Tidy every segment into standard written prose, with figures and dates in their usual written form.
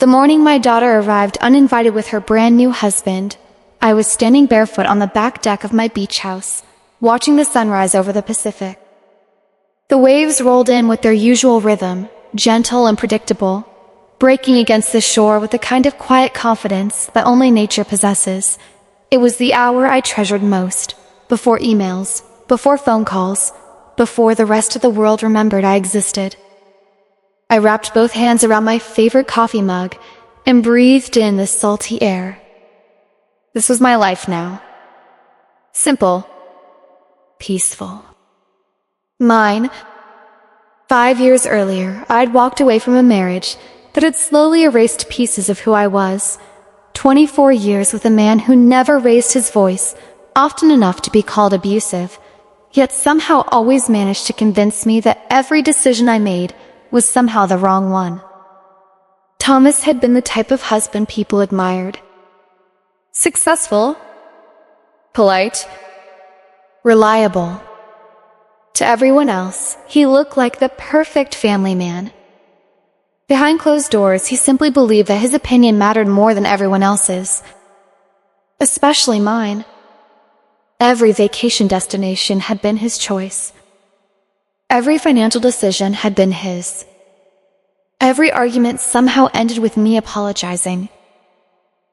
The morning my daughter arrived uninvited with her brand new husband, I was standing barefoot on the back deck of my beach house, watching the sunrise over the Pacific. The waves rolled in with their usual rhythm, gentle and predictable, breaking against the shore with the kind of quiet confidence that only nature possesses. It was the hour I treasured most, before emails, before phone calls, before the rest of the world remembered I existed. I wrapped both hands around my favorite coffee mug and breathed in the salty air. This was my life now. Simple. Peaceful. Mine. 5 years earlier, I'd walked away from a marriage that had slowly erased pieces of who I was. 24 years with a man who never raised his voice, often enough to be called abusive, yet somehow always managed to convince me that every decision I made was somehow the wrong one. Thomas had been the type of husband people admired. Successful, polite, reliable. To everyone else, he looked like the perfect family man. Behind closed doors, he simply believed that his opinion mattered more than everyone else's, especially mine. Every vacation destination had been his choice. Every financial decision had been his. Every argument somehow ended with me apologizing.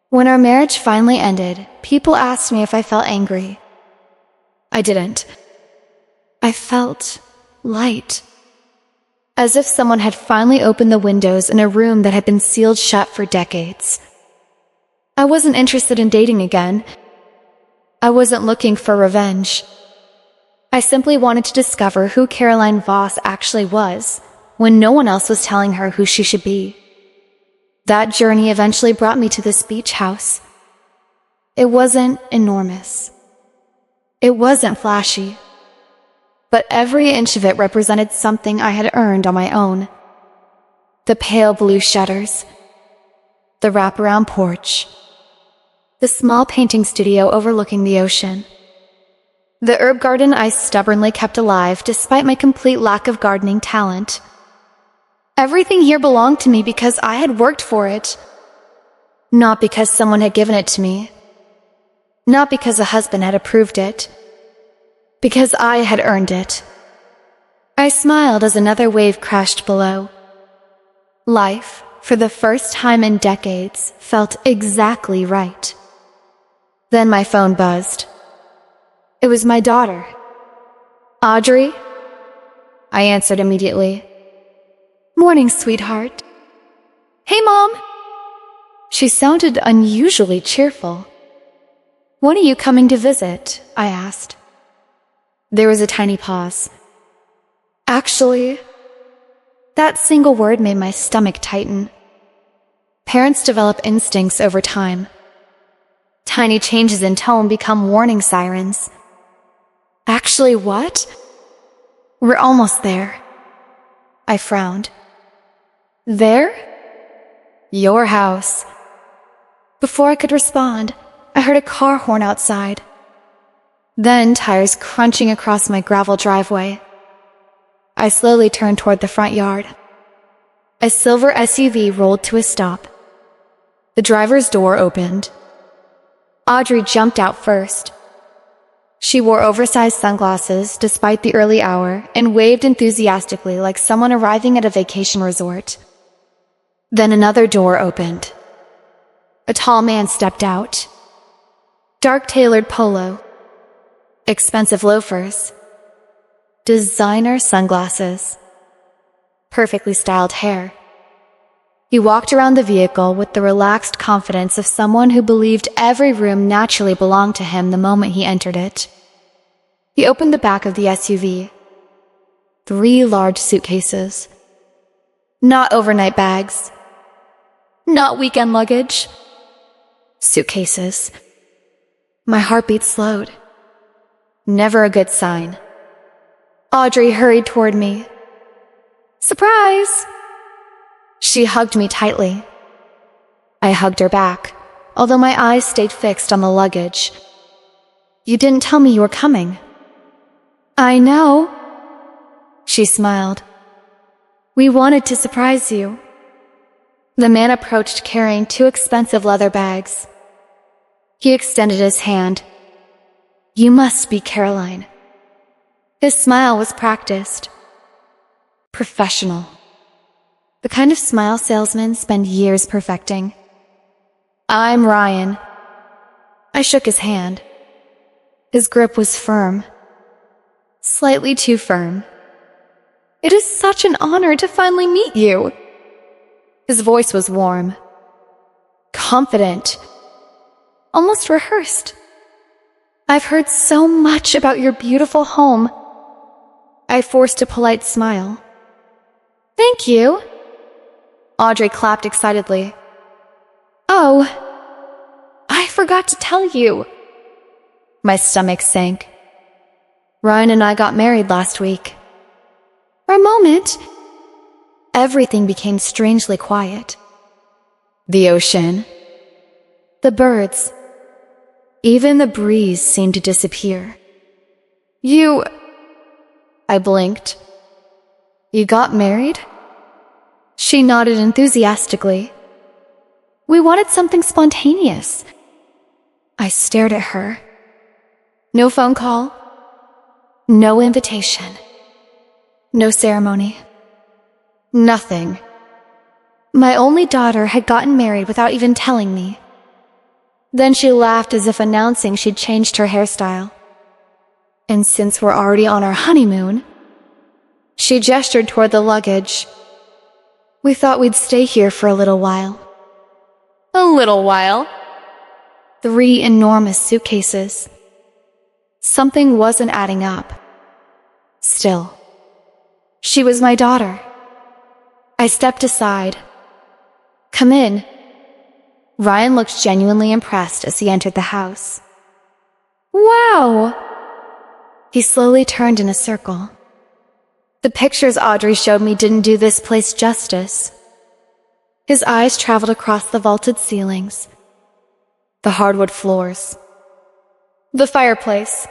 When our marriage finally ended, people asked me if I felt angry. I didn't. I felt light. As if someone had finally opened the windows in a room that had been sealed shut for decades. I wasn't interested in dating again. I wasn't looking for revenge. I simply wanted to discover who Caroline Voss actually was, when no one else was telling her who she should be. That journey eventually brought me to this beach house. It wasn't enormous. It wasn't flashy. But every inch of it represented something I had earned on my own. The pale blue shutters, the wraparound porch, the small painting studio overlooking the ocean, the herb garden I stubbornly kept alive despite my complete lack of gardening talent. Everything here belonged to me because I had worked for it, not because someone had given it to me, not because a husband had approved it, because I had earned it. I smiled as another wave crashed below. Life, for the first time in decades, felt exactly right. Then my phone buzzed. It was my daughter. Audrey? I answered immediately. Morning, sweetheart. Hey, Mom. She sounded unusually cheerful. When are you coming to visit? I asked. There was a tiny pause. Actually, that single word made my stomach tighten. Parents develop instincts over time. Tiny changes in tone become warning sirens. Actually, what? We're almost there. I frowned. There? Your house. Before I could respond, I heard a car horn outside. Then tires crunching across my gravel driveway. I slowly turned toward the front yard. A silver SUV rolled to a stop. The driver's door opened. Audrey jumped out first. She wore oversized sunglasses despite the early hour and waved enthusiastically like someone arriving at a vacation resort. Then another door opened. A tall man stepped out. Dark tailored polo. Expensive loafers. Designer sunglasses. Perfectly styled hair. He walked around the vehicle with the relaxed confidence of someone who believed every room naturally belonged to him the moment he entered it. He opened the back of the SUV. 3 large suitcases. Not overnight bags. Not weekend luggage. Suitcases. My heartbeat slowed. Never a good sign. Audrey hurried toward me. Surprise! She hugged me tightly. I hugged her back, although my eyes stayed fixed on the luggage. You didn't tell me you were coming. I know. She smiled. We wanted to surprise you. The man approached carrying 2 expensive leather bags. He extended his hand. "You must be Caroline." His smile was practiced, professional. The kind of smile salesmen spend years perfecting. "I'm Ryan." I shook his hand. His grip was firm. Slightly too firm. "It is such an honor to finally meet you." His voice was warm, confident, almost rehearsed. "I've heard so much about your beautiful home." I forced a polite smile. "Thank you." Audrey clapped excitedly. "Oh, I forgot to tell you." My stomach sank. "Ryan and I got married last week." For a moment, everything became strangely quiet. The ocean, the birds, even the breeze seemed to disappear. "You..." I blinked. "You got married?" She nodded enthusiastically. "We wanted something spontaneous." I stared at her. No phone call, no invitation, no ceremony, nothing. My only daughter had gotten married without even telling me. Then she laughed as if announcing she'd changed her hairstyle. "And since we're already on our honeymoon..." She gestured toward the luggage. "We thought we'd stay here for a little while." A little while? 3 enormous suitcases. Something wasn't adding up. Still, she was my daughter. I stepped aside. "Come in." Ryan looked genuinely impressed as he entered the house. "Wow!" He slowly turned in a circle. The pictures Audrey showed me didn't do this place justice. His eyes traveled across the vaulted ceilings, the hardwood floors, the fireplace,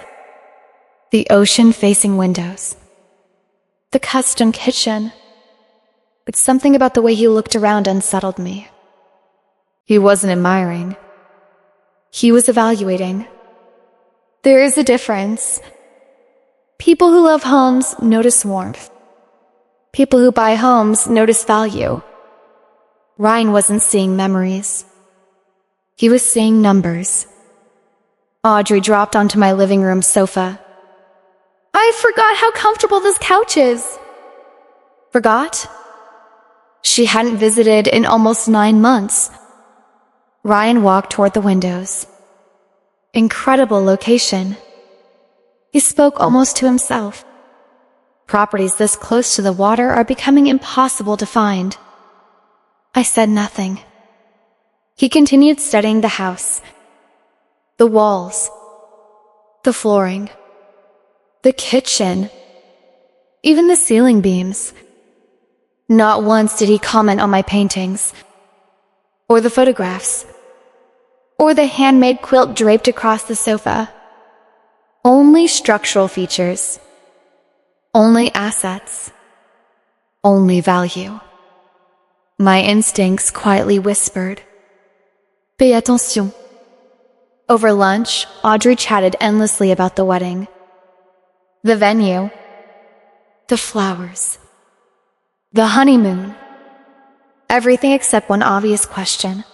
the ocean-facing windows, the custom kitchen. But something about the way he looked around unsettled me. He wasn't admiring. He was evaluating. There is a difference. People who love homes notice warmth. People who buy homes notice value. Ryan wasn't seeing memories. He was seeing numbers. Audrey dropped onto my living room sofa. "I forgot how comfortable this couch is." Forgot? She hadn't visited in almost 9 months. Ryan walked toward the windows. Incredible location. He spoke almost to himself. Properties this close to the water are becoming impossible to find. I said nothing. He continued studying the house. The walls. The flooring. The kitchen. Even the ceiling beams. Not once did he comment on my paintings, or the photographs, or the handmade quilt draped across the sofa. Only structural features. Only assets. Only value. My instincts quietly whispered, "Fais attention." Over lunch, Audrey chatted endlessly about the wedding. The venue. The flowers. The honeymoon. Everything except one obvious question.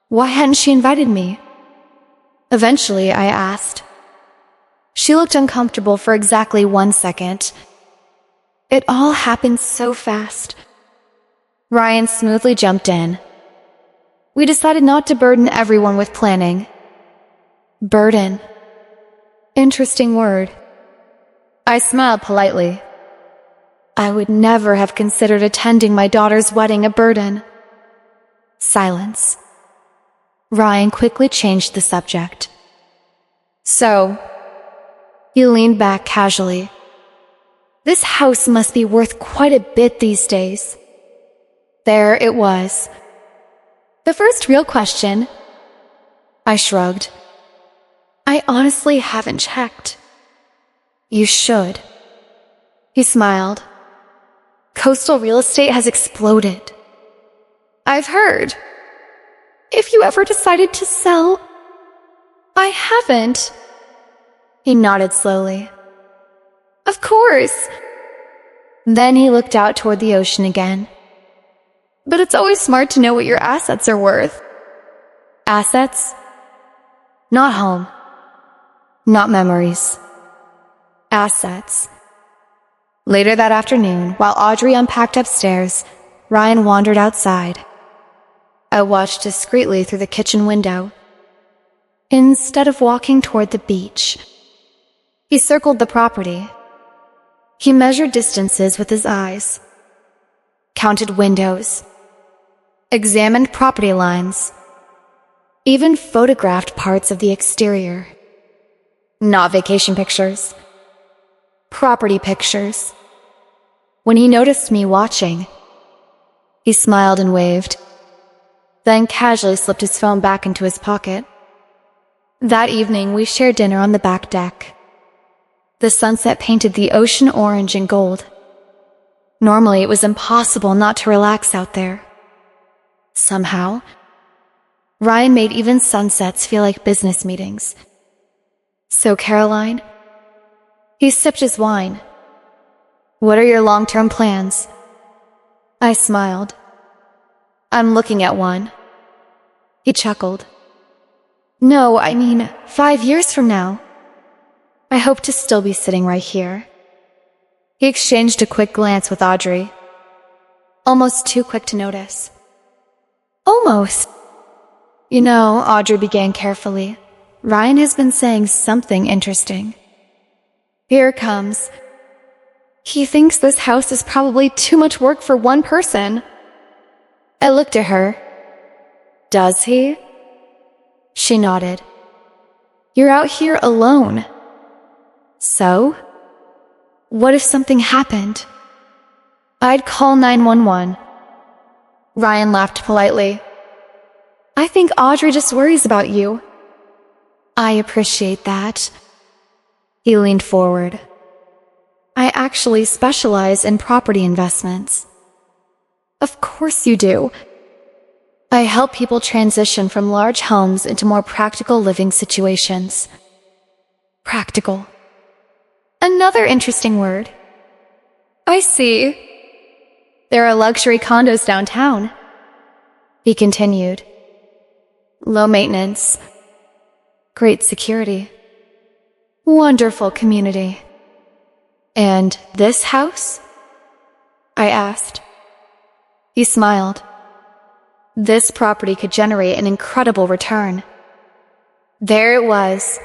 Why hadn't she invited me? Eventually, I asked. She looked uncomfortable for exactly 1 second. It all happened so fast. Ryan smoothly jumped in. We decided not to burden everyone with planning. Burden. Interesting word. I smiled politely. I would never have considered attending my daughter's wedding a burden. Silence. Ryan quickly changed the subject. So, he leaned back casually. This house must be worth quite a bit these days. There it was. The first real question. I shrugged. I honestly haven't checked. You should. He smiled. Coastal real estate has exploded. I've heard. If you ever decided to sell... I haven't. He nodded slowly. Of course. Then he looked out toward the ocean again. But it's always smart to know what your assets are worth. Assets? Not home. Not memories. Assets. Later that afternoon, while Audrey unpacked upstairs, Ryan wandered outside. I watched discreetly through the kitchen window. Instead of walking toward the beach, he circled the property. He measured distances with his eyes, counted windows, examined property lines, even photographed parts of the exterior. Not vacation pictures. Property pictures. When he noticed me watching, he smiled and waved, then casually slipped his phone back into his pocket. That evening, we shared dinner on the back deck. The sunset painted the ocean orange and gold. Normally, it was impossible not to relax out there. Somehow, Ryan made even sunsets feel like business meetings. So, Caroline? He sipped his wine. What are your long-term plans? I smiled. I'm looking at one. He chuckled. No, I mean, 5 years from now. I hope to still be sitting right here. He exchanged a quick glance with Audrey. Almost too quick to notice. Almost. You know, Audrey began carefully, Ryan has been saying something interesting. Here it comes. He thinks this house is probably too much work for one person. I looked at her. Does he? She nodded. You're out here alone. So? What if something happened? I'd call 911. Ryan laughed politely. I think Audrey just worries about you. I appreciate that. He leaned forward. I actually specialize in property investments. Of course you do. I help people transition from large homes into more practical living situations. Practical. Another interesting word. I see. There are luxury condos downtown. He continued. Low maintenance. Great security. Wonderful community. And this house? I asked. He smiled. This property could generate an incredible return. There it was.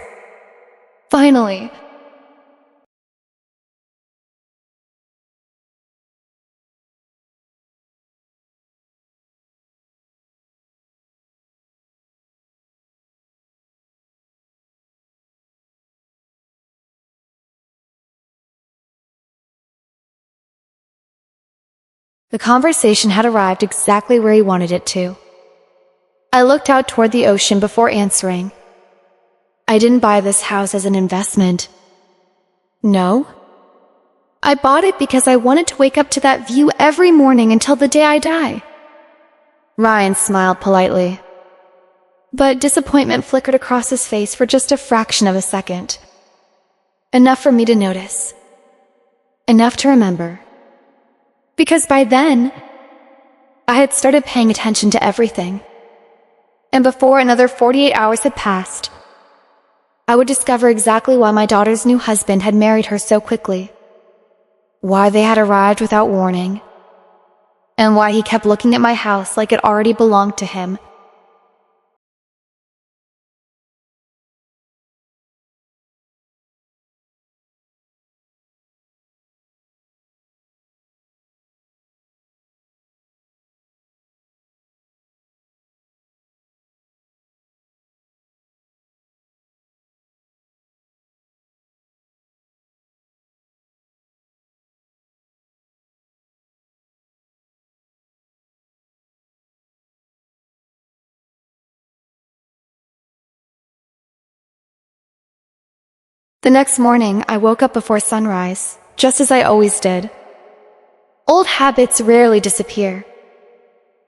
Finally. The conversation had arrived exactly where he wanted it to. I looked out toward the ocean before answering. I didn't buy this house as an investment. No. I bought it because I wanted to wake up to that view every morning until the day I die. Ryan smiled politely. But disappointment flickered across his face for just a fraction of a second. Enough for me to notice. Enough to remember. Because by then, I had started paying attention to everything. And before another 48 hours had passed, I would discover exactly why my daughter's new husband had married her so quickly, why they had arrived without warning, and why he kept looking at my house like it already belonged to him. The next morning, I woke up before sunrise, just as I always did. Old habits rarely disappear.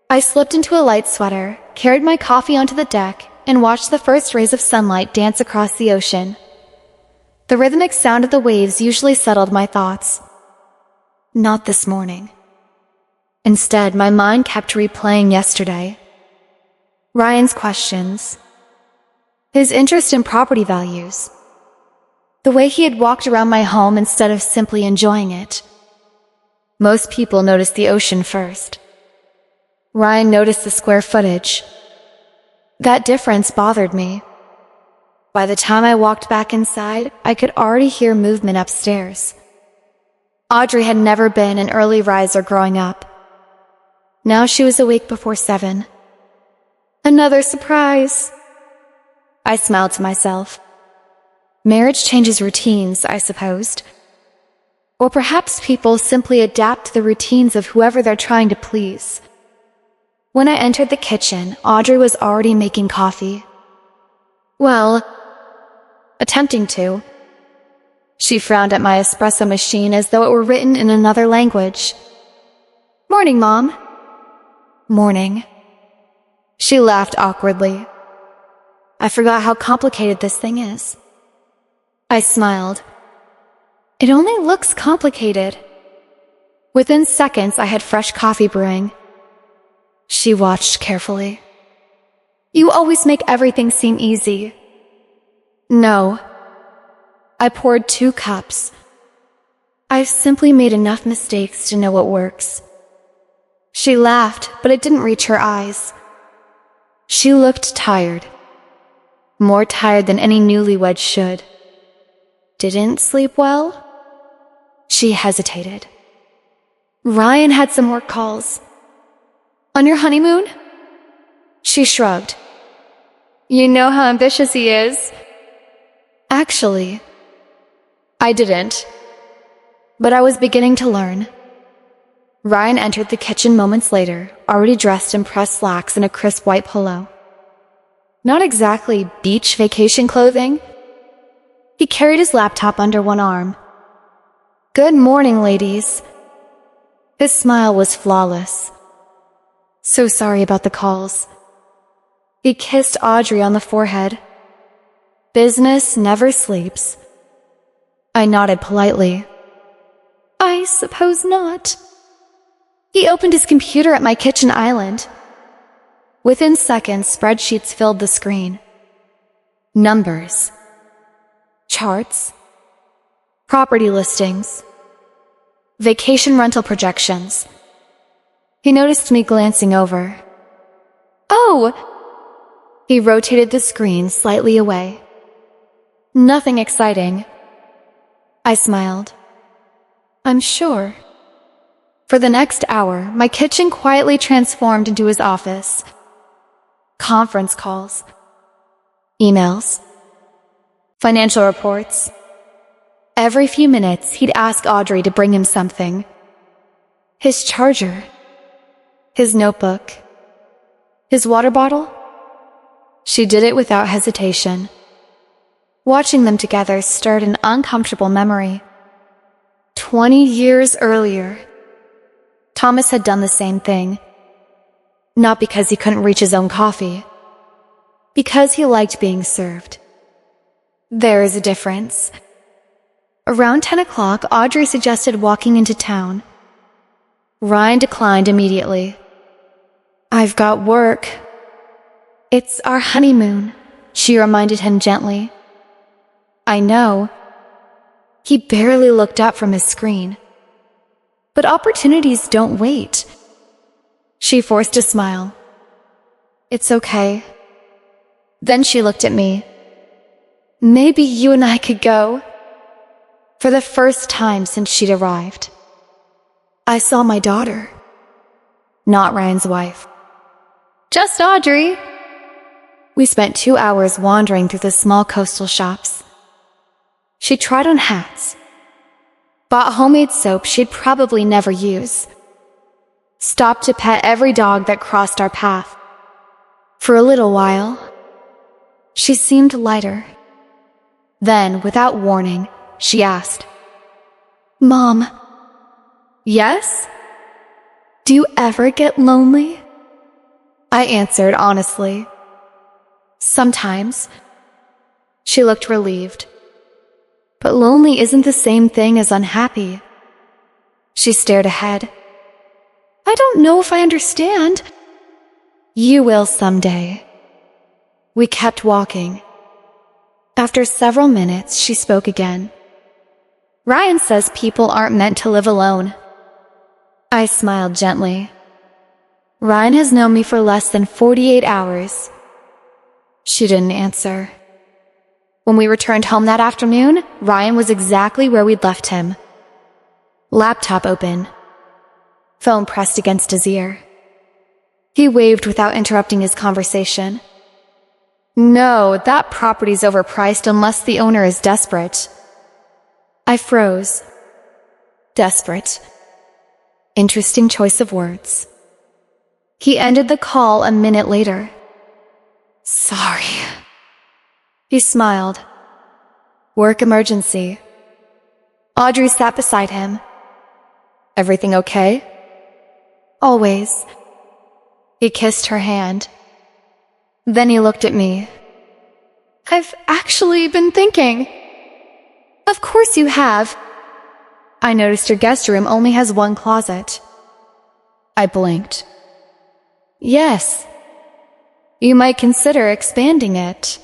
I slipped into a light sweater, carried my coffee onto the deck, and watched the first rays of sunlight dance across the ocean. The rhythmic sound of the waves usually settled my thoughts. Not this morning. Instead, my mind kept replaying yesterday. Ryan's questions. His interest in property values. The way he had walked around my home instead of simply enjoying it. Most people notice the ocean first. Ryan noticed the square footage. That difference bothered me. By the time I walked back inside, I could already hear movement upstairs. Audrey had never been an early riser growing up. Now she was awake before 7. Another surprise! I smiled to myself. Marriage changes routines, I supposed. Or perhaps people simply adapt to the routines of whoever they're trying to please. When I entered the kitchen, Audrey was already making coffee. Well, attempting to. She frowned at my espresso machine as though it were written in another language. "Morning, Mom." "Morning." She laughed awkwardly. I forgot how complicated this thing is. I smiled. It only looks complicated. Within seconds, I had fresh coffee brewing. She watched carefully. "You always make everything seem easy." "No." I poured 2 cups. I've simply made enough mistakes to know what works. She laughed, but it didn't reach her eyes. She looked tired. More tired than any newlywed should. Didn't sleep well? She hesitated. Ryan had some work calls. "On your honeymoon?" She shrugged. "You know how ambitious he is." Actually, I didn't. But I was beginning to learn. Ryan entered the kitchen moments later, already dressed in pressed slacks and a crisp white polo. Not exactly beach vacation clothing. He carried his laptop under one arm. "Good morning, ladies." His smile was flawless. "So sorry about the calls." He kissed Audrey on the forehead. "Business never sleeps." I nodded politely. "I suppose not." He opened his computer at my kitchen island. Within seconds, spreadsheets filled the screen. Numbers. Charts. Property listings. Vacation rental projections. He noticed me glancing over. "Oh!" He rotated the screen slightly away. "Nothing exciting." I smiled. "I'm sure." For the next hour, my kitchen quietly transformed into his office. Conference calls. Emails. Financial reports. Every few minutes, he'd ask Audrey to bring him something. His charger. His notebook. His water bottle. She did it without hesitation. Watching them together stirred an uncomfortable memory. 20 years earlier, Thomas had done the same thing. Not because he couldn't reach his own coffee. Because he liked being served. There is a difference. Around 10 o'clock, Audrey suggested walking into town. Ryan declined immediately. "I've got work." "It's our honeymoon," she reminded him gently. "I know." He barely looked up from his screen. But opportunities don't wait. She forced a smile. "It's okay." Then she looked at me. "Maybe you and I could go." For the first time since she'd arrived, I saw my daughter. Not Ryan's wife. Just Audrey. We spent 2 hours wandering through the small coastal shops. She tried on hats. Bought homemade soap she'd probably never use. Stopped to pet every dog that crossed our path. For a little while, she seemed lighter. Then, without warning, she asked, "Mom." "Yes?" "Do you ever get lonely?" I answered honestly. Sometimes. She looked relieved. But lonely isn't the same thing as unhappy. She stared ahead. I don't know if I understand. You will someday. We kept walking. After several minutes, she spoke again. Ryan says people aren't meant to live alone. I smiled gently. Ryan has known me for less than 48 hours. She didn't answer. When we returned home that afternoon, Ryan was exactly where we'd left him. Laptop open. Phone pressed against his ear. He waved without interrupting his conversation. No, that property's overpriced unless the owner is desperate. I froze. Desperate. Interesting choice of words. He ended the call a minute later. Sorry. He smiled. Work emergency. Audrey sat beside him. Everything okay? Always. He kissed her hand. Then he looked at me. I've actually been thinking. Of course you have. I noticed your guest room only has one closet. I blinked. Yes. You might consider expanding it.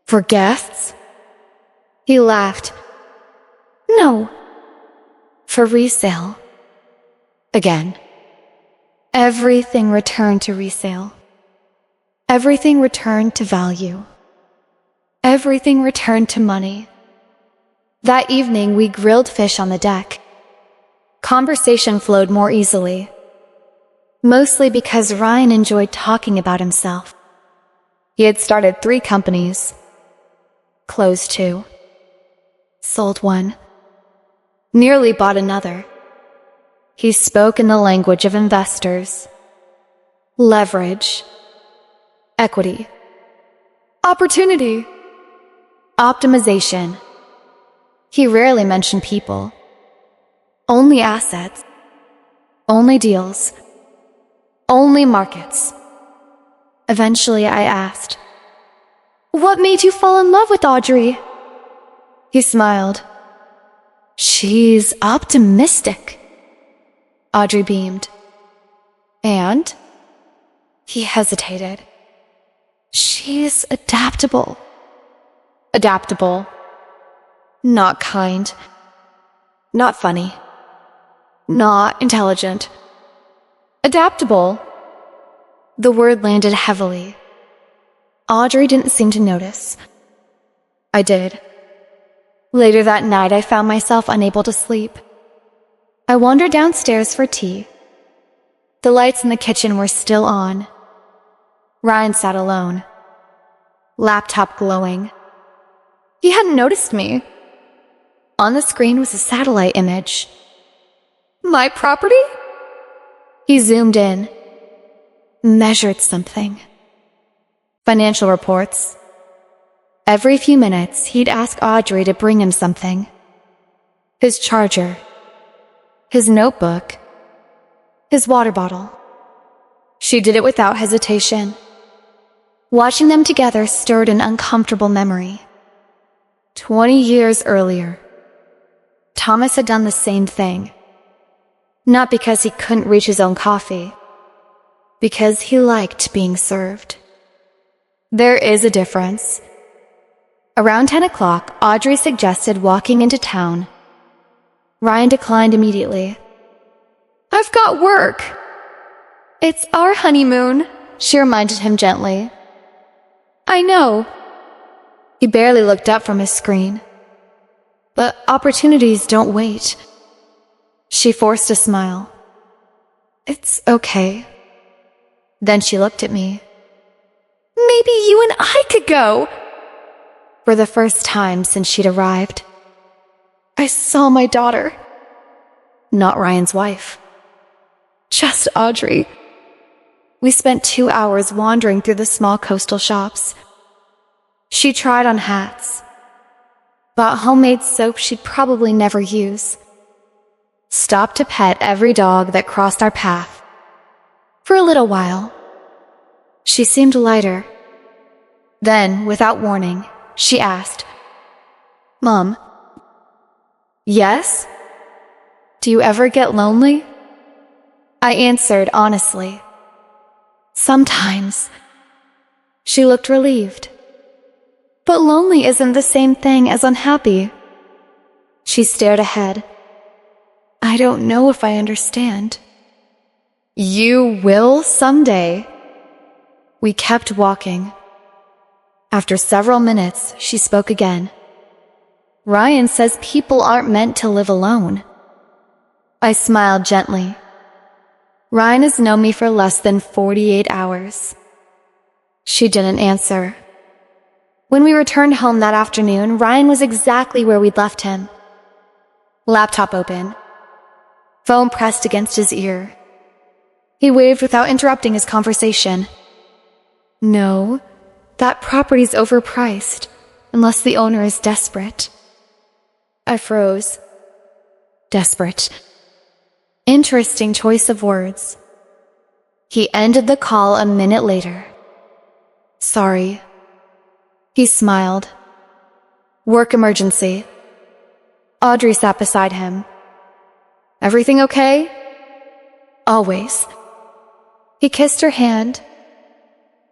For guests? He laughed. No. For resale. Again. Everything returned to resale. Everything returned to value. Everything returned to money. That evening, we grilled fish on the deck. Conversation flowed more easily. Mostly because Ryan enjoyed talking about himself. He had started 3 companies. Closed 2. Sold 1. Nearly bought another. He spoke in the language of investors. Leverage. Equity. Opportunity. Optimization. He rarely mentioned people. Only assets. Only deals. Only markets. Eventually I asked, "What made you fall in love with Audrey?" He smiled. She's optimistic. Audrey beamed. And? He hesitated. She's adaptable. Adaptable. Not kind. Not funny. Not intelligent. Adaptable. The word landed heavily. Audrey didn't seem to notice. I did. Later that night, I found myself unable to sleep. I wandered downstairs for tea. The lights in the kitchen were still on. Ryan sat alone. Laptop glowing. He hadn't noticed me. On the screen was a satellite image. My property? He zoomed in. Measured something. Financial reports. Every few minutes, he'd ask Audrey to bring him something. His charger. His notebook. His water bottle. She did it without hesitation. Watching them together stirred an uncomfortable memory. 20 years earlier, Thomas had done the same thing. Not because he couldn't reach his own coffee. Because he liked being served. There is a difference. Around 10 o'clock, Audrey suggested walking into town. Ryan declined immediately. I've got work. It's our honeymoon, she reminded him gently. I know. He barely looked up from his screen. But opportunities don't wait. She forced a smile. It's okay. Then she looked at me. Maybe you and I could go. For the first time since she'd arrived, I saw my daughter. Not Ryan's wife. Just Audrey. We spent 2 hours wandering through the small coastal shops. She tried on hats. Bought homemade soap she'd probably never use. Stopped to pet every dog that crossed our path. For a little while, She seemed lighter. Then, without warning, she asked, "Mom." "Yes? Do you ever get lonely?" I answered honestly. "Sometimes." She looked relieved. "But lonely isn't the same thing as unhappy." She stared ahead. "I don't know if I understand." "You will someday." We kept walking. After several minutes, she spoke again. "Ryan says people aren't meant to live alone." I smiled gently. "Ryan has known me for less than 48 hours. She didn't answer. When we returned home that afternoon, Ryan was exactly where we'd left him. Laptop open. Phone pressed against his ear. He waved without interrupting his conversation. "No, that property's overpriced, unless the owner is desperate." I froze. Desperate. Interesting choice of words. He ended the call a minute later. "Sorry." He smiled. "Work emergency." Audrey sat beside him. "Everything okay?" "Always." He kissed her hand.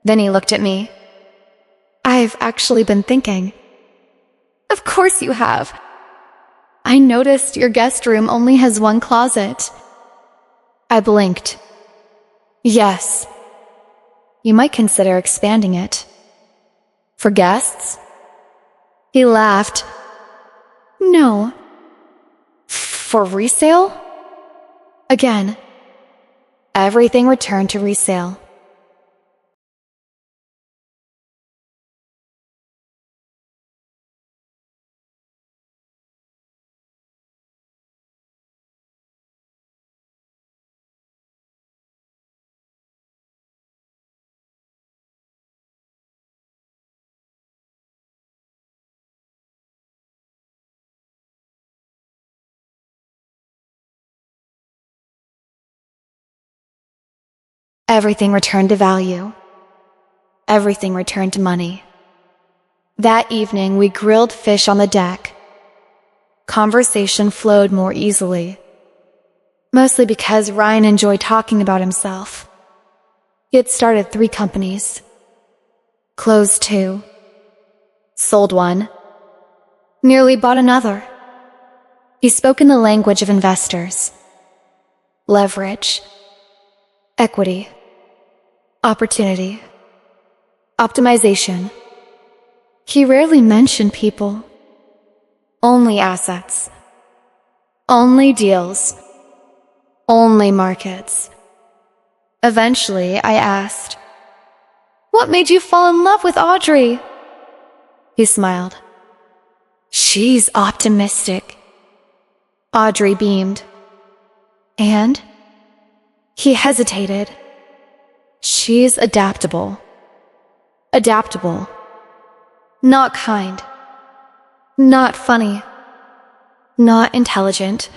Then he looked at me. "I've actually been thinking." "Of course you have. I noticed your guest room only has one closet." I blinked. "Yes. You might consider expanding it." "For guests?" He laughed. "No." "For resale?" Again. Everything returned to resale. Everything returned to value. Everything returned to money. That evening, we grilled fish on the deck. Conversation flowed more easily. Mostly because Ryan enjoyed talking about himself. He had started 3 companies. Closed 2. Sold 1. Nearly bought another. He spoke in the language of investors. Leverage. Equity. Opportunity. Optimization. He rarely mentioned people. Only assets. Only deals. Only markets. Eventually, I asked, "What made you fall in love with Audrey?" He smiled. "She's optimistic." Audrey beamed. "And?" He hesitated. "She's adaptable." Adaptable. Not kind. Not funny. Not intelligent.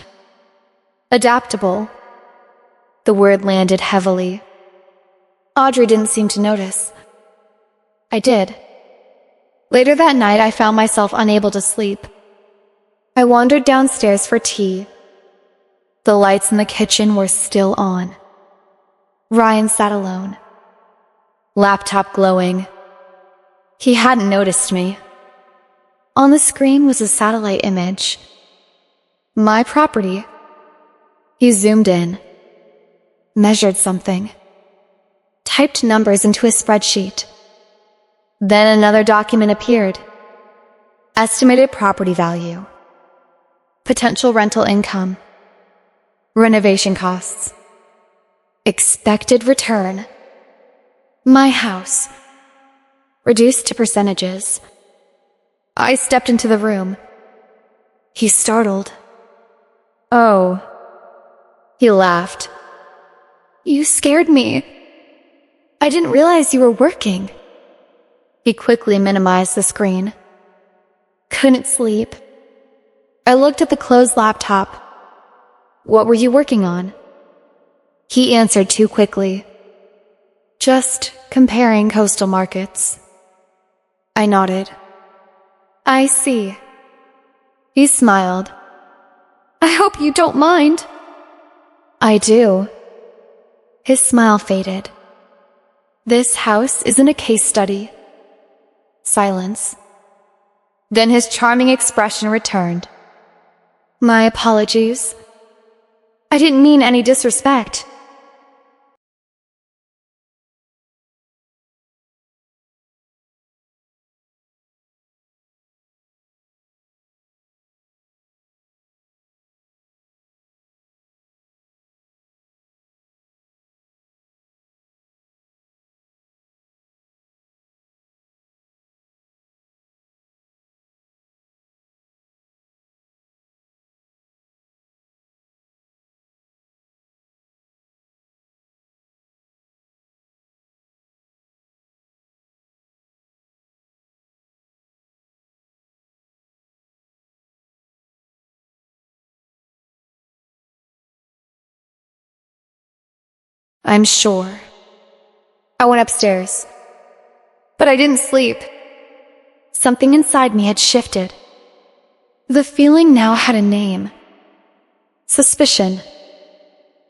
Adaptable. The word landed heavily. Audrey didn't seem to notice. I did. Later that night, I found myself unable to sleep. I wandered downstairs for tea. The lights in the kitchen were still on. Ryan sat alone. Laptop glowing. He hadn't noticed me. On the screen was a satellite image. My property. He zoomed in. Measured something. Typed numbers into a spreadsheet. Then another document appeared. Estimated property value. Potential rental income. Renovation costs. Expected return. My house. Reduced to percentages. I stepped into the room. He startled. "Oh." He laughed. "You scared me. I didn't realize you were working." He quickly minimized the screen. Couldn't sleep. I looked at the closed laptop. "What were you working on?" He answered too quickly. "Just comparing coastal markets. I nodded. I see. He smiled. I hope you don't mind. I do. His smile faded. This house isn't a case study. Silence. Then his charming expression returned. My apologies. I didn't mean any disrespect. I'm sure. I went upstairs. But I didn't sleep. Something inside me had shifted. The feeling now had a name. Suspicion.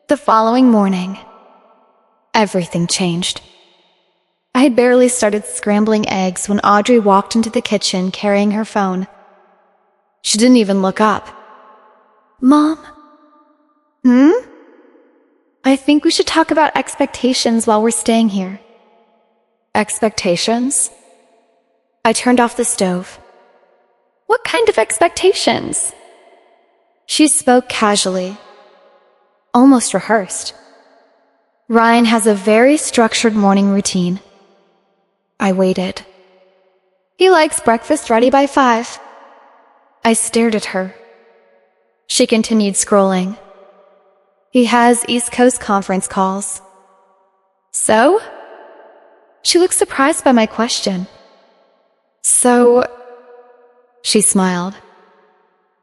The following morning, everything changed. I had barely started scrambling eggs when Audrey walked into the kitchen carrying her phone. She didn't even look up. Mom? I think we should talk about expectations while we're staying here. Expectations? I turned off the stove. What kind of expectations? She spoke casually, almost rehearsed. Ryan has a very structured morning routine. I waited. He likes breakfast ready by 5. I stared at her. She continued scrolling. He has East Coast conference calls. So? She looked surprised by my question. So, she smiled.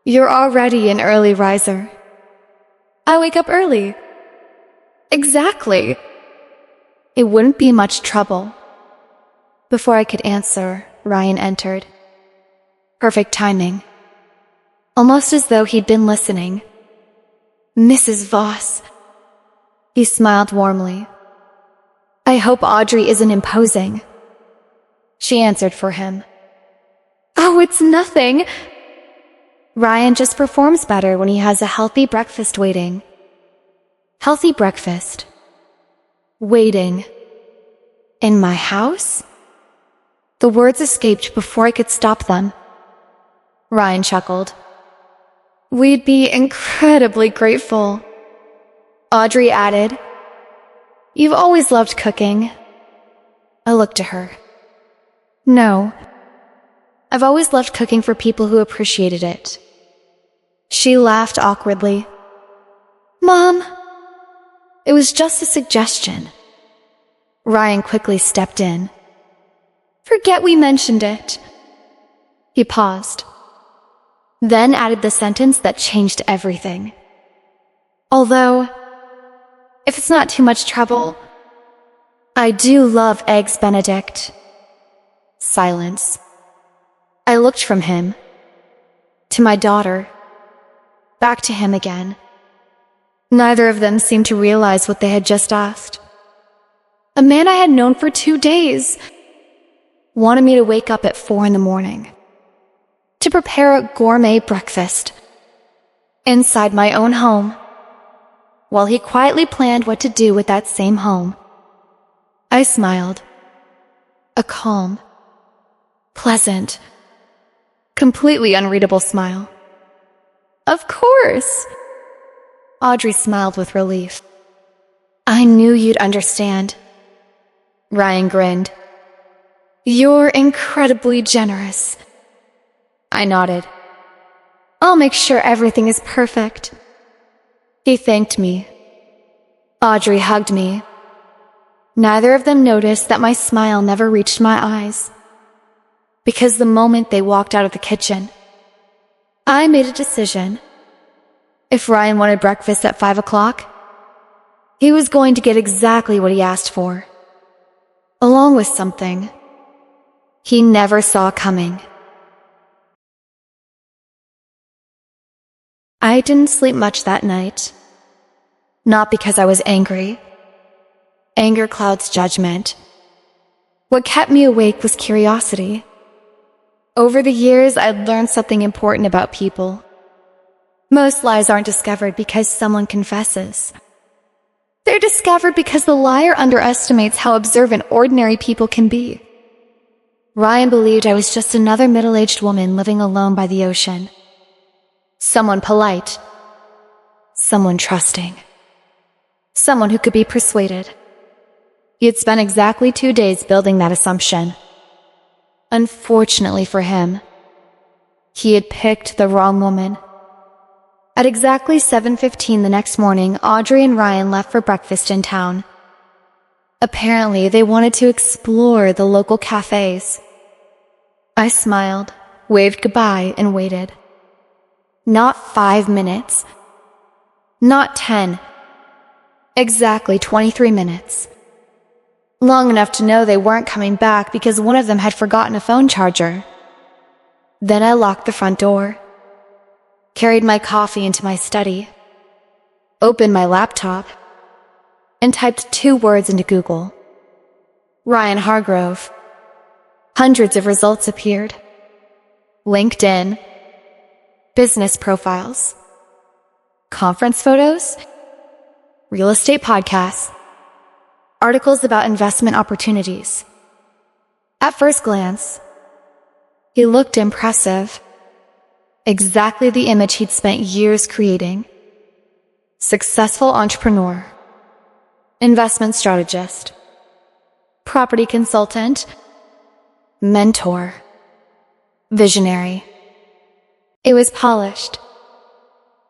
You're already an early riser. I wake up early. Exactly. It wouldn't be much trouble. Before I could answer, Ryan entered. Perfect timing. Almost as though he'd been listening. Mrs. Voss. He smiled warmly. I hope Audrey isn't imposing. She answered for him. Oh, it's nothing. Ryan just performs better when he has a healthy breakfast waiting. Healthy breakfast. Waiting. In my house? The words escaped before I could stop them. Ryan chuckled. We'd be incredibly grateful. Audrey added, You've always loved cooking. I looked at her. No. I've always loved cooking for people who appreciated it. She laughed awkwardly. Mom, it was just a suggestion. Ryan quickly stepped in. Forget we mentioned it. He paused. Then added the sentence that changed everything. Although, if it's not too much trouble, I do love Eggs Benedict. Silence. I looked from him, to my daughter, back to him again. Neither of them seemed to realize what they had just asked. A man I had known for 2 days wanted me to wake up at 4 a.m. to prepare a gourmet breakfast inside my own home, while he quietly planned what to do with that same home. I smiled. A calm, pleasant, completely unreadable smile. Of course! Audrey smiled with relief. I knew you'd understand. Ryan grinned. You're incredibly generous. I nodded. I'll make sure everything is perfect. He thanked me. Audrey hugged me. Neither of them noticed that my smile never reached my eyes, because the moment they walked out of the kitchen, I made a decision. If Ryan wanted breakfast at 5 o'clock, he was going to get exactly what he asked for. along with something he never saw coming. I didn't sleep much that night. Not because I was angry. Anger clouds judgment. What kept me awake was curiosity. Over the years, I'd learned something important about people. Most lies aren't discovered because someone confesses. They're discovered because the liar underestimates how observant ordinary people can be. Ryan believed I was just another middle-aged woman living alone by the ocean. Someone polite. Someone trusting. Someone who could be persuaded. He had spent exactly 2 days building that assumption. Unfortunately for him, he had picked the wrong woman. At exactly 7:15 the next morning, Audrey and Ryan left for breakfast in town. Apparently, they wanted to explore the local cafes. I smiled, waved goodbye, and waited. Not 5 minutes. Not 10. Exactly 23 minutes. Long enough to know they weren't coming back because one of them had forgotten a phone charger. Then I locked the front door, carried my coffee into my study, opened my laptop, and typed 2 words into Google. Ryan Hargrove. Hundreds of results appeared. LinkedIn, business profiles, conference photos, real estate podcasts, articles about investment opportunities. At first glance, he looked impressive. Exactly the image he'd spent years creating. Successful entrepreneur, investment strategist, property consultant, mentor, visionary. It was polished.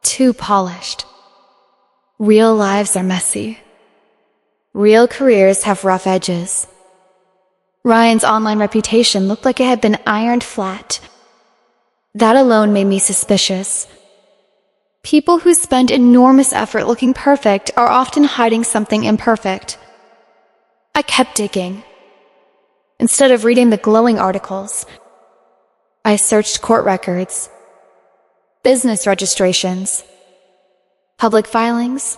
Too polished. Real lives are messy. Real careers have rough edges. Ryan's online reputation looked like it had been ironed flat. That alone made me suspicious. People who spend enormous effort looking perfect are often hiding something imperfect. I kept digging. Instead of reading the glowing articles, I searched court records, business registrations, public filings,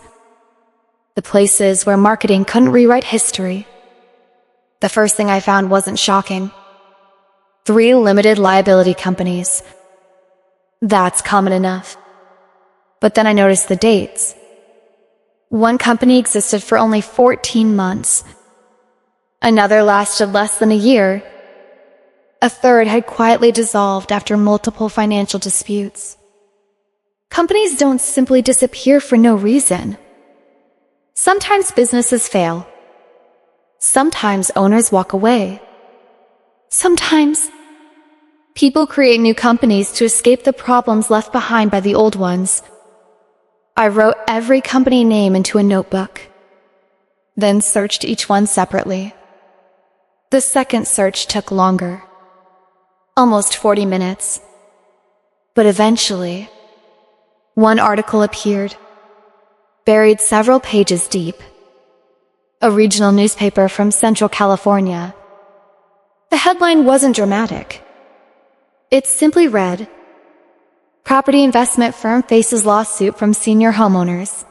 the places where marketing couldn't rewrite history. The first thing I found wasn't shocking. 3 limited liability companies. That's common enough. But then I noticed the dates. One company existed for only 14 months. Another lasted less than a year. A third had quietly dissolved after multiple financial disputes. Companies don't simply disappear for no reason. Sometimes businesses fail. Sometimes owners walk away. Sometimes people create new companies to escape the problems left behind by the old ones. I wrote every company name into a notebook, then searched each one separately. The second search took longer, almost 40 minutes. But eventually, one article appeared, buried several pages deep. A regional newspaper from Central California. The headline wasn't dramatic. It simply read, "Property investment firm faces lawsuit from senior homeowners."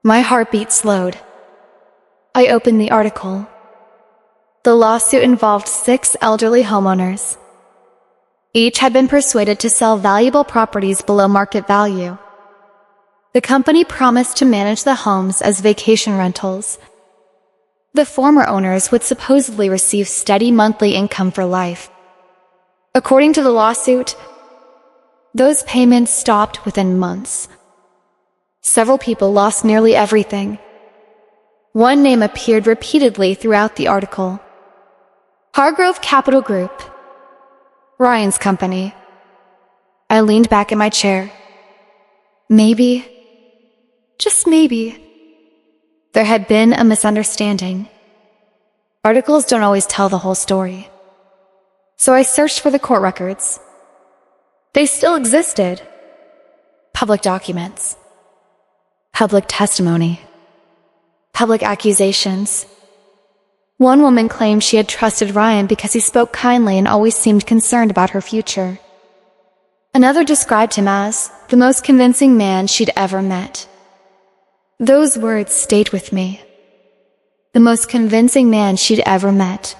My heartbeat slowed. I opened the article. The lawsuit involved 6 elderly homeowners. Each had been persuaded to sell valuable properties below market value. The company promised to manage the homes as vacation rentals. The former owners would supposedly receive steady monthly income for life. According to the lawsuit, those payments stopped within months. Several people lost nearly everything. One name appeared repeatedly throughout the article. Hargrove Capital Group, Ryan's company. I leaned back in my chair. Maybe, just maybe, there had been a misunderstanding. Articles don't always tell the whole story. So I searched for the court records. They still existed. Public documents. Public testimony. Public accusations. One woman claimed she had trusted Ryan because he spoke kindly and always seemed concerned about her future. Another described him as the most convincing man she'd ever met. Those words stayed with me. The most convincing man she'd ever met.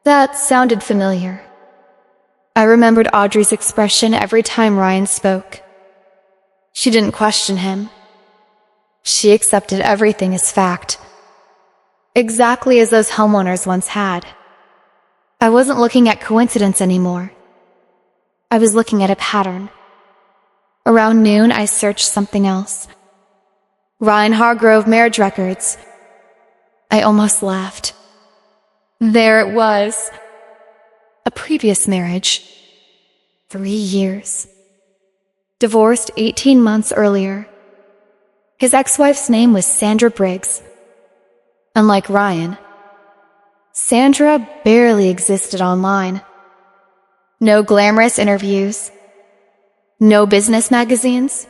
That sounded familiar. I remembered Audrey's expression every time Ryan spoke. She didn't question him. She accepted everything as fact. Exactly as those homeowners once had. I wasn't looking at coincidence anymore. I was looking at a pattern. Around noon, I searched something else. Ryan Hargrove marriage records. I almost laughed. There it was. A previous marriage. 3 years. Divorced 18 months earlier. His ex-wife's name was Sandra Briggs. Unlike Ryan, Sandra barely existed online. No glamorous interviews. No business magazines.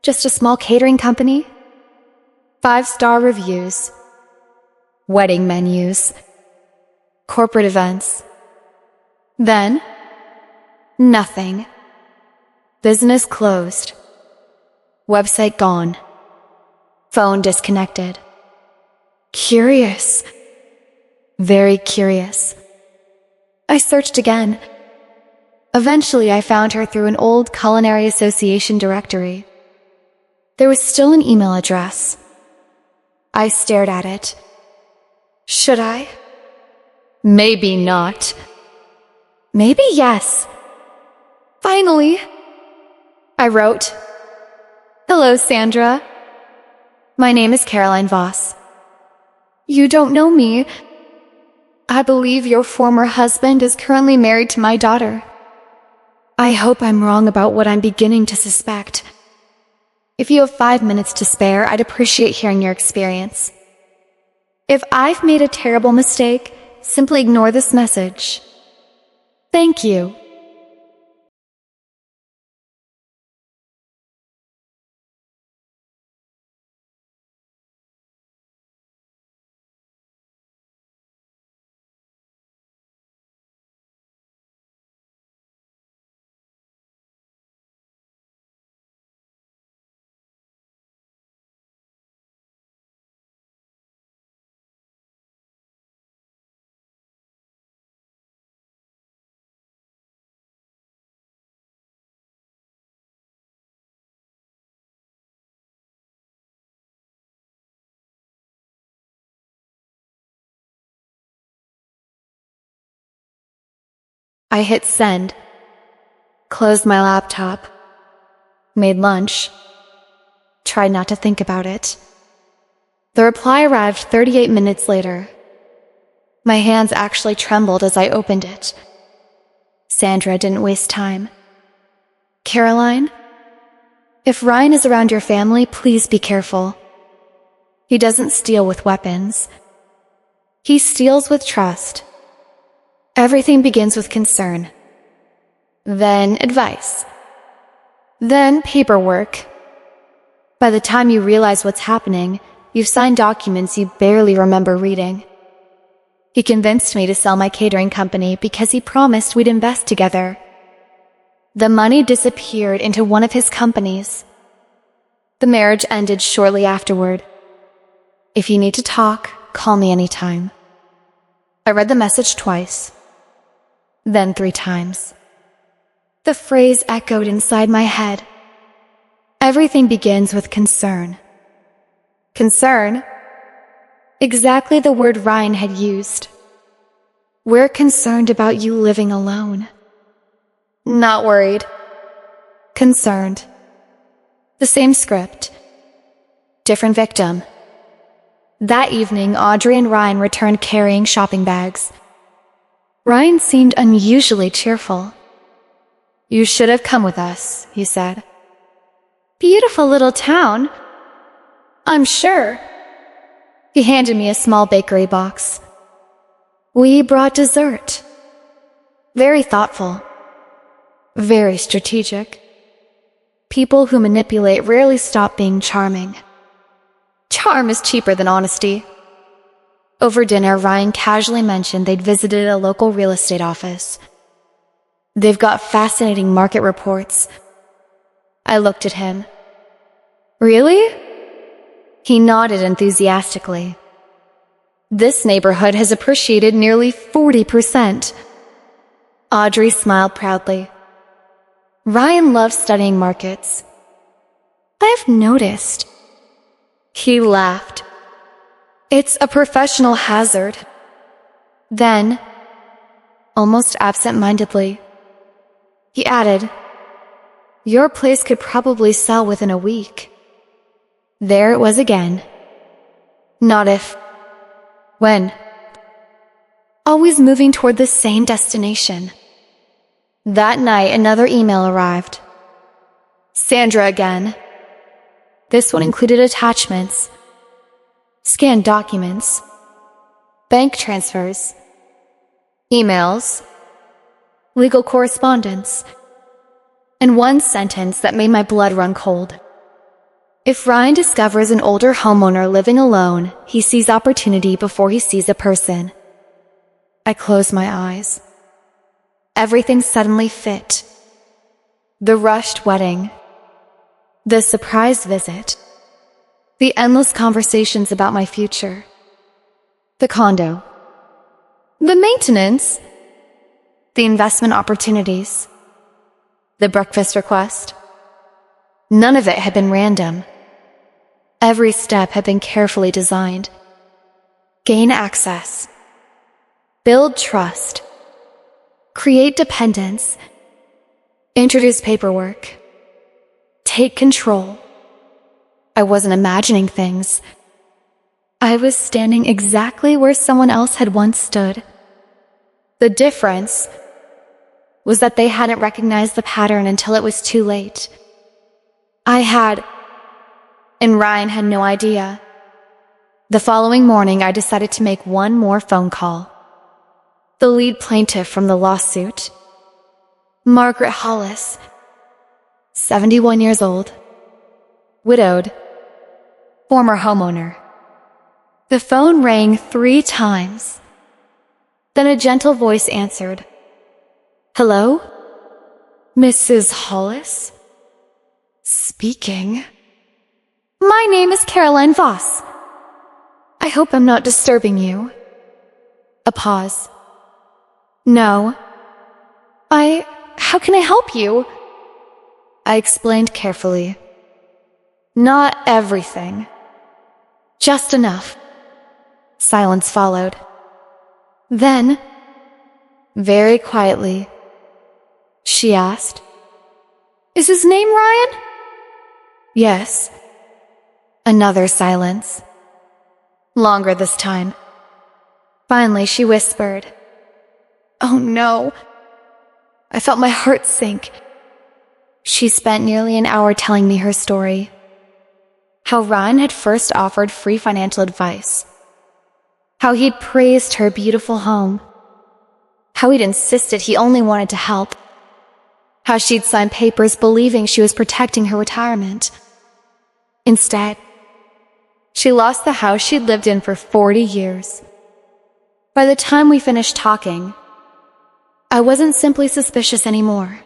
Just a small catering company. 5-star reviews. Wedding menus. Corporate events. Then, nothing. Business closed. Website gone. Phone disconnected. Curious. Very curious. I searched again. Eventually, I found her through an old Culinary Association directory. There was still an email address. I stared at it. Should I? Maybe not. Maybe yes. Finally, I wrote, "Hello, Sandra. My name is Caroline Voss. You don't know me. I believe your former husband is currently married to my daughter. I hope I'm wrong about what I'm beginning to suspect. If you have 5 minutes to spare, I'd appreciate hearing your experience. If I've made a terrible mistake, simply ignore this message. Thank you." I hit send, closed my laptop, made lunch, tried not to think about it. The reply arrived 38 minutes later. My hands actually trembled as I opened it. Sandra didn't waste time. "Caroline, if Ryan is around your family, please be careful. He doesn't steal with weapons. He steals with trust. Everything begins with concern. Then advice. Then paperwork. By the time you realize what's happening, you've signed documents you barely remember reading. He convinced me to sell my catering company because he promised we'd invest together. The money disappeared into one of his companies. The marriage ended shortly afterward. If you need to talk, call me anytime." I read the message twice, then 3 times. The phrase echoed inside my head. Everything begins with concern. Concern? Exactly the word Ryan had used. "We're concerned about you living alone." Not worried. Concerned. The same script. Different victim. That evening, Audrey and Ryan returned carrying shopping bags. Ryan seemed unusually cheerful. "You should have come with us," he said. "Beautiful little town, I'm sure." He handed me a small bakery box. "We brought dessert." Very thoughtful. Very strategic. People who manipulate rarely stop being charming. Charm is cheaper than honesty. Over dinner, Ryan casually mentioned they'd visited a local real estate office. "They've got fascinating market reports." I looked at him. "Really?" He nodded enthusiastically. "This neighborhood has appreciated nearly 40%. Audrey smiled proudly. "Ryan loves studying markets. I've noticed." He laughed. "It's a professional hazard." Then, almost absent-mindedly, he added, "Your place could probably sell within a week." There it was again. Not if. When. Always moving toward the same destination. That night, another email arrived. Sandra again. This one included attachments, scanned documents, bank transfers, emails, legal correspondence, and one sentence that made my blood run cold. If Ryan discovers an older homeowner living alone, he sees opportunity before he sees a person. I closed my eyes. Everything suddenly fit. The rushed wedding, the surprise visit, the endless conversations about my future, the condo, the maintenance, the investment opportunities, the breakfast request. None of it had been random. Every step had been carefully designed. Gain access, build trust, create dependence, introduce paperwork, take control. I wasn't imagining things. I was standing exactly where someone else had once stood. The difference was that they hadn't recognized the pattern until it was too late. I had, and Ryan had no idea. The following morning, I decided to make one more phone call. The lead plaintiff from the lawsuit, Margaret Hollis, 71 years old, widowed, former homeowner. The phone rang 3 times. Then a gentle voice answered. "Hello? Mrs. Hollis?" "Speaking." "My name is Caroline Voss. I hope I'm not disturbing you." A pause. "No. How can I help you?" I explained carefully. "Not everything. Just enough." Silence followed. Then, very quietly, she asked, "Is his name Ryan?" "Yes." Another silence. Longer this time. Finally, she whispered, "Oh no." I felt my heart sink. She spent nearly an hour telling me her story. How Ryan had first offered free financial advice. How he'd praised her beautiful home. How he'd insisted he only wanted to help. How she'd signed papers believing she was protecting her retirement. Instead, she lost the house she'd lived in for 40 years. By the time we finished talking, I wasn't simply suspicious anymore.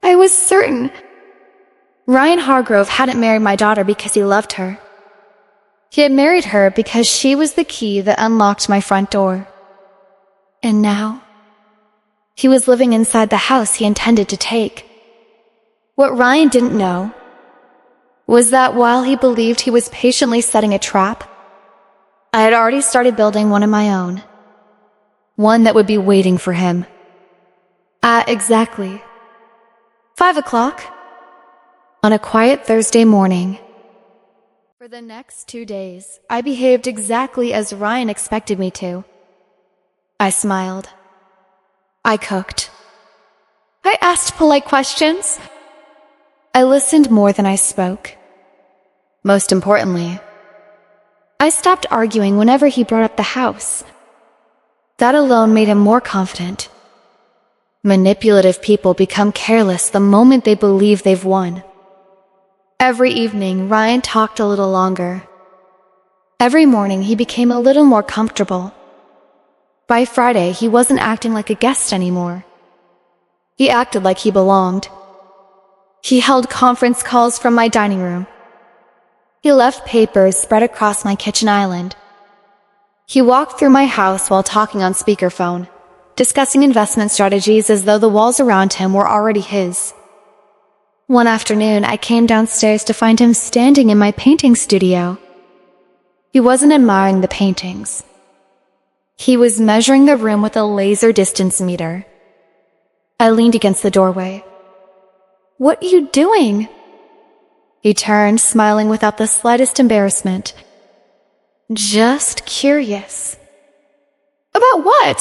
I was certain. Ryan Hargrove hadn't married my daughter because he loved her. He had married her because she was the key that unlocked my front door. And now, he was living inside the house he intended to take. What Ryan didn't know was that while he believed he was patiently setting a trap, I had already started building one of my own. One that would be waiting for him. At exactly 5 o'clock on a quiet Thursday morning. For the next 2 days, I behaved exactly as Ryan expected me to. I smiled. I cooked. I asked polite questions. I listened more than I spoke. Most importantly, I stopped arguing whenever he brought up the house. That alone made him more confident. Manipulative people become careless the moment they believe they've won. Every evening, Ryan talked a little longer. Every morning he became a little more comfortable. By Friday, he wasn't acting like a guest anymore. He acted like he belonged. He held conference calls from my dining room. He left papers spread across my kitchen island. He walked through my house while talking on speakerphone, discussing investment strategies as though the walls around him were already his. One afternoon, I came downstairs to find him standing in my painting studio. He wasn't admiring the paintings. He was measuring the room with a laser distance meter. I leaned against the doorway. "What are you doing?" He turned, smiling without the slightest embarrassment. "Just curious." "About what?"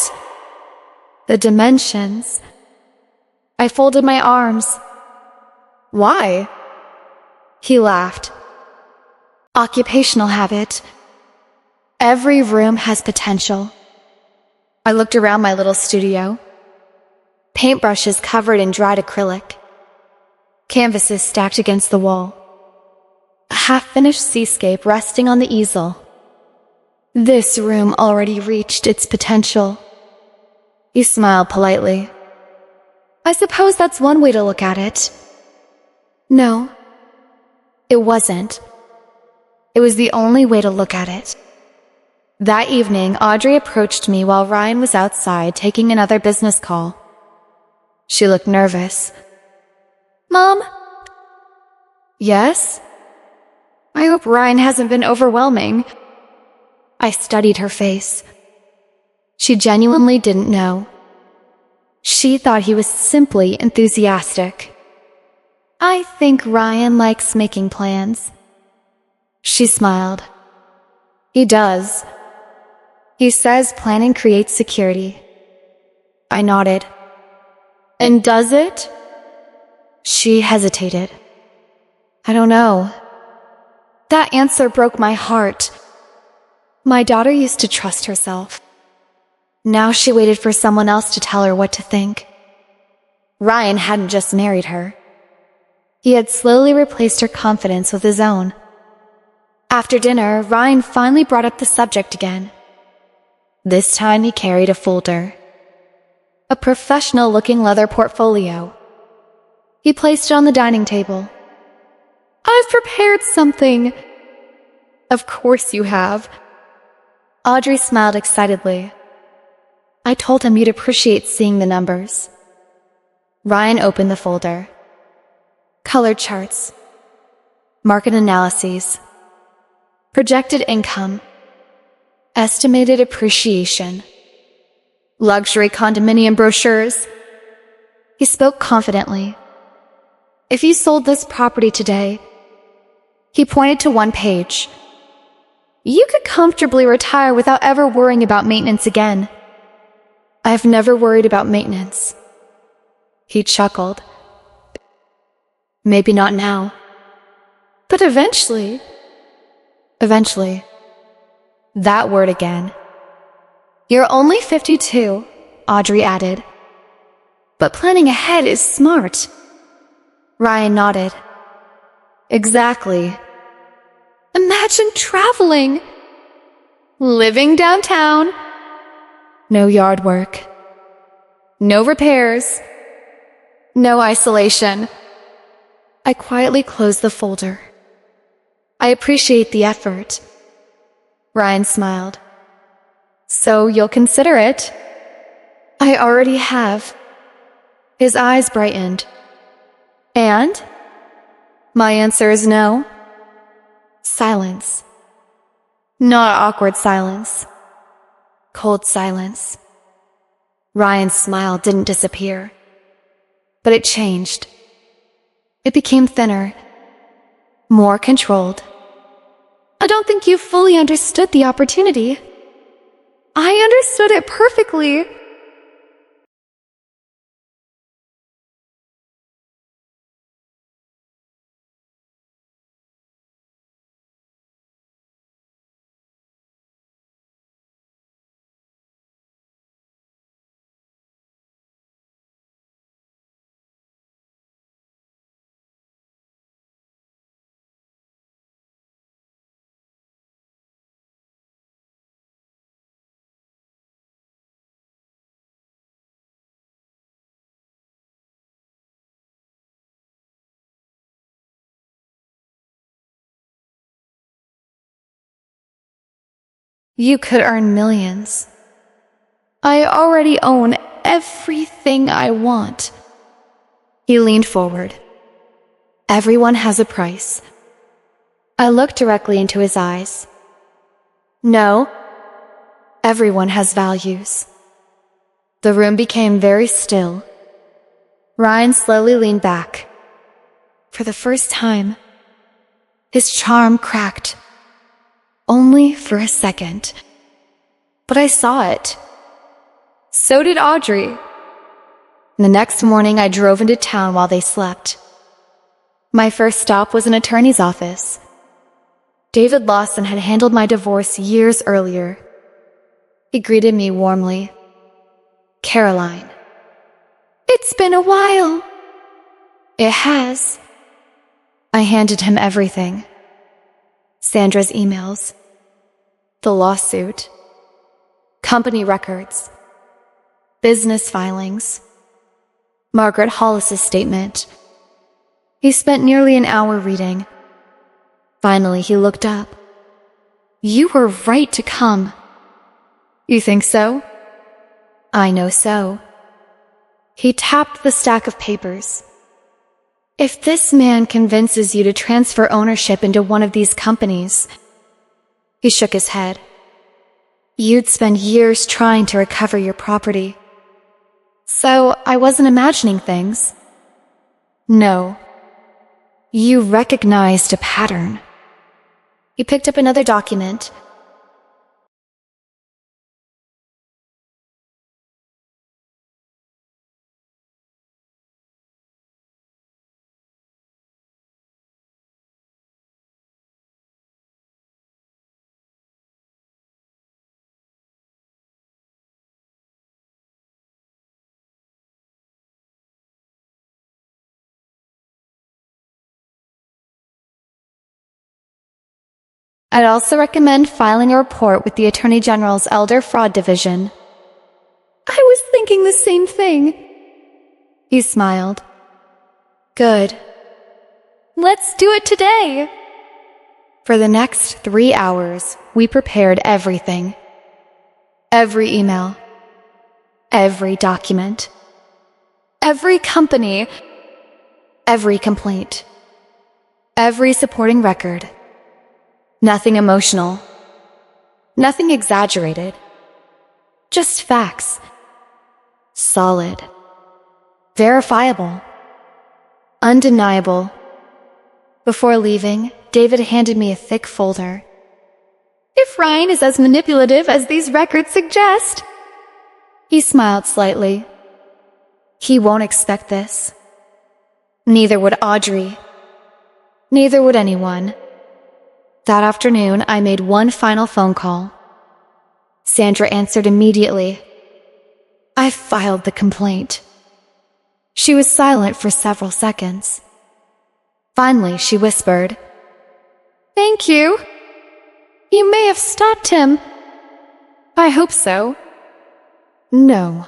"The dimensions." I folded my arms. "Why?" He laughed. "Occupational habit. Every room has potential." I looked around my little studio. Paintbrushes covered in dried acrylic. Canvases stacked against the wall. A half-finished seascape resting on the easel. This room already reached its potential. He smiled politely. "I suppose that's one way to look at it." No, it wasn't. It was the only way to look at it. That evening, Audrey approached me while Ryan was outside taking another business call. She looked nervous. "Mom?" "Yes?" "I hope Ryan hasn't been overwhelming." I studied her face. She genuinely didn't know. She thought he was simply enthusiastic. "I think Ryan likes making plans." She smiled. "He does. He says planning creates security." I nodded. "And does it?" She hesitated. "I don't know." That answer broke my heart. My daughter used to trust herself. Now she waited for someone else to tell her what to think. Ryan hadn't just married her. He had slowly replaced her confidence with his own. After dinner, Ryan finally brought up the subject again. This time he carried a folder. A professional-looking leather portfolio. He placed it on the dining table. "I've prepared something." "Of course you have." Audrey smiled excitedly. "I told him you'd appreciate seeing the numbers." Ryan opened the folder. Color charts. Market analyses. Projected income. Estimated appreciation. Luxury condominium brochures. He spoke confidently. "If you sold this property today," he pointed to one page, "you could comfortably retire without ever worrying about maintenance again." "I've never worried about maintenance." He chuckled. "Maybe not now. But eventually." Eventually. That word again. "You're only 52, Audrey added. "But planning ahead is smart." Ryan nodded. "Exactly." "Imagine traveling. Living downtown. No yard work. No repairs. No isolation." I quietly closed the folder. "I appreciate the effort." Ryan smiled. "So you'll consider it?" "I already have." His eyes brightened. "And?" My answer is no. Silence. Not awkward silence. Cold silence. Ryan's smile didn't disappear, but it changed. It became thinner, more controlled. "I don't think you fully understood the opportunity." "I understood it perfectly." You could earn millions. I already own everything I want. He leaned forward. Everyone has a price. I looked directly into his eyes. No, everyone has values. The room became very still. Ryan slowly leaned back. For the first time, his charm cracked. Only for a second. But I saw it. So did Audrey. The next morning, I drove into town while they slept. My first stop was an attorney's office. David Lawson had handled my divorce years earlier. He greeted me warmly. Caroline. It's been a while. It has. I handed him everything. Sandra's emails. The lawsuit. Company records. Business filings. Margaret Hollis's statement. He spent nearly an hour reading. Finally, he looked up. You were right to come. You think so? I know so. He tapped the stack of papers. If this man convinces you to transfer ownership into one of these companies, he shook his head. You'd spend years trying to recover your property. So I wasn't imagining things. No. You recognized a pattern. He picked up another document. I'd also recommend filing a report with the Attorney General's Elder Fraud Division. I was thinking the same thing. He smiled. Good. Let's do it today. For the next 3 hours, we prepared everything. Every email. Every document. Every company. Every complaint. Every supporting record. Nothing emotional. Nothing exaggerated. Just facts. Solid. Verifiable. Undeniable. Before leaving, David handed me a thick folder. If Ryan is as manipulative as these records suggest. He smiled slightly. He won't expect this. Neither would Audrey. Neither would anyone. That afternoon, I made one final phone call. Sandra answered immediately. I filed the complaint. She was silent for several seconds. Finally, she whispered, Thank you. You may have stopped him. I hope so. No.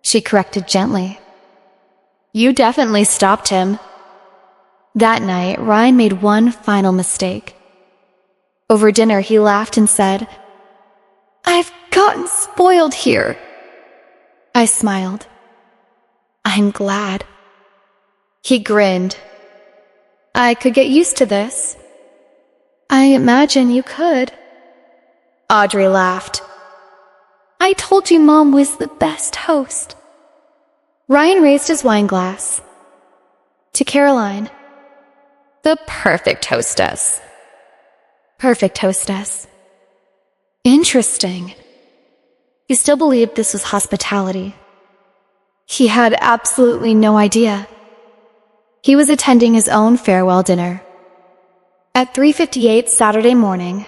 She corrected gently. You definitely stopped him. That night, Ryan made one final mistake. Over dinner, he laughed and said, I've gotten spoiled here. I smiled. I'm glad. He grinned. I could get used to this. I imagine you could. Audrey laughed. I told you Mom was the best host. Ryan raised his wine glass. To Caroline. The perfect hostess. Perfect hostess. Interesting. He still believed this was hospitality. He had absolutely no idea. He was attending his own farewell dinner. At 3:58 Saturday morning,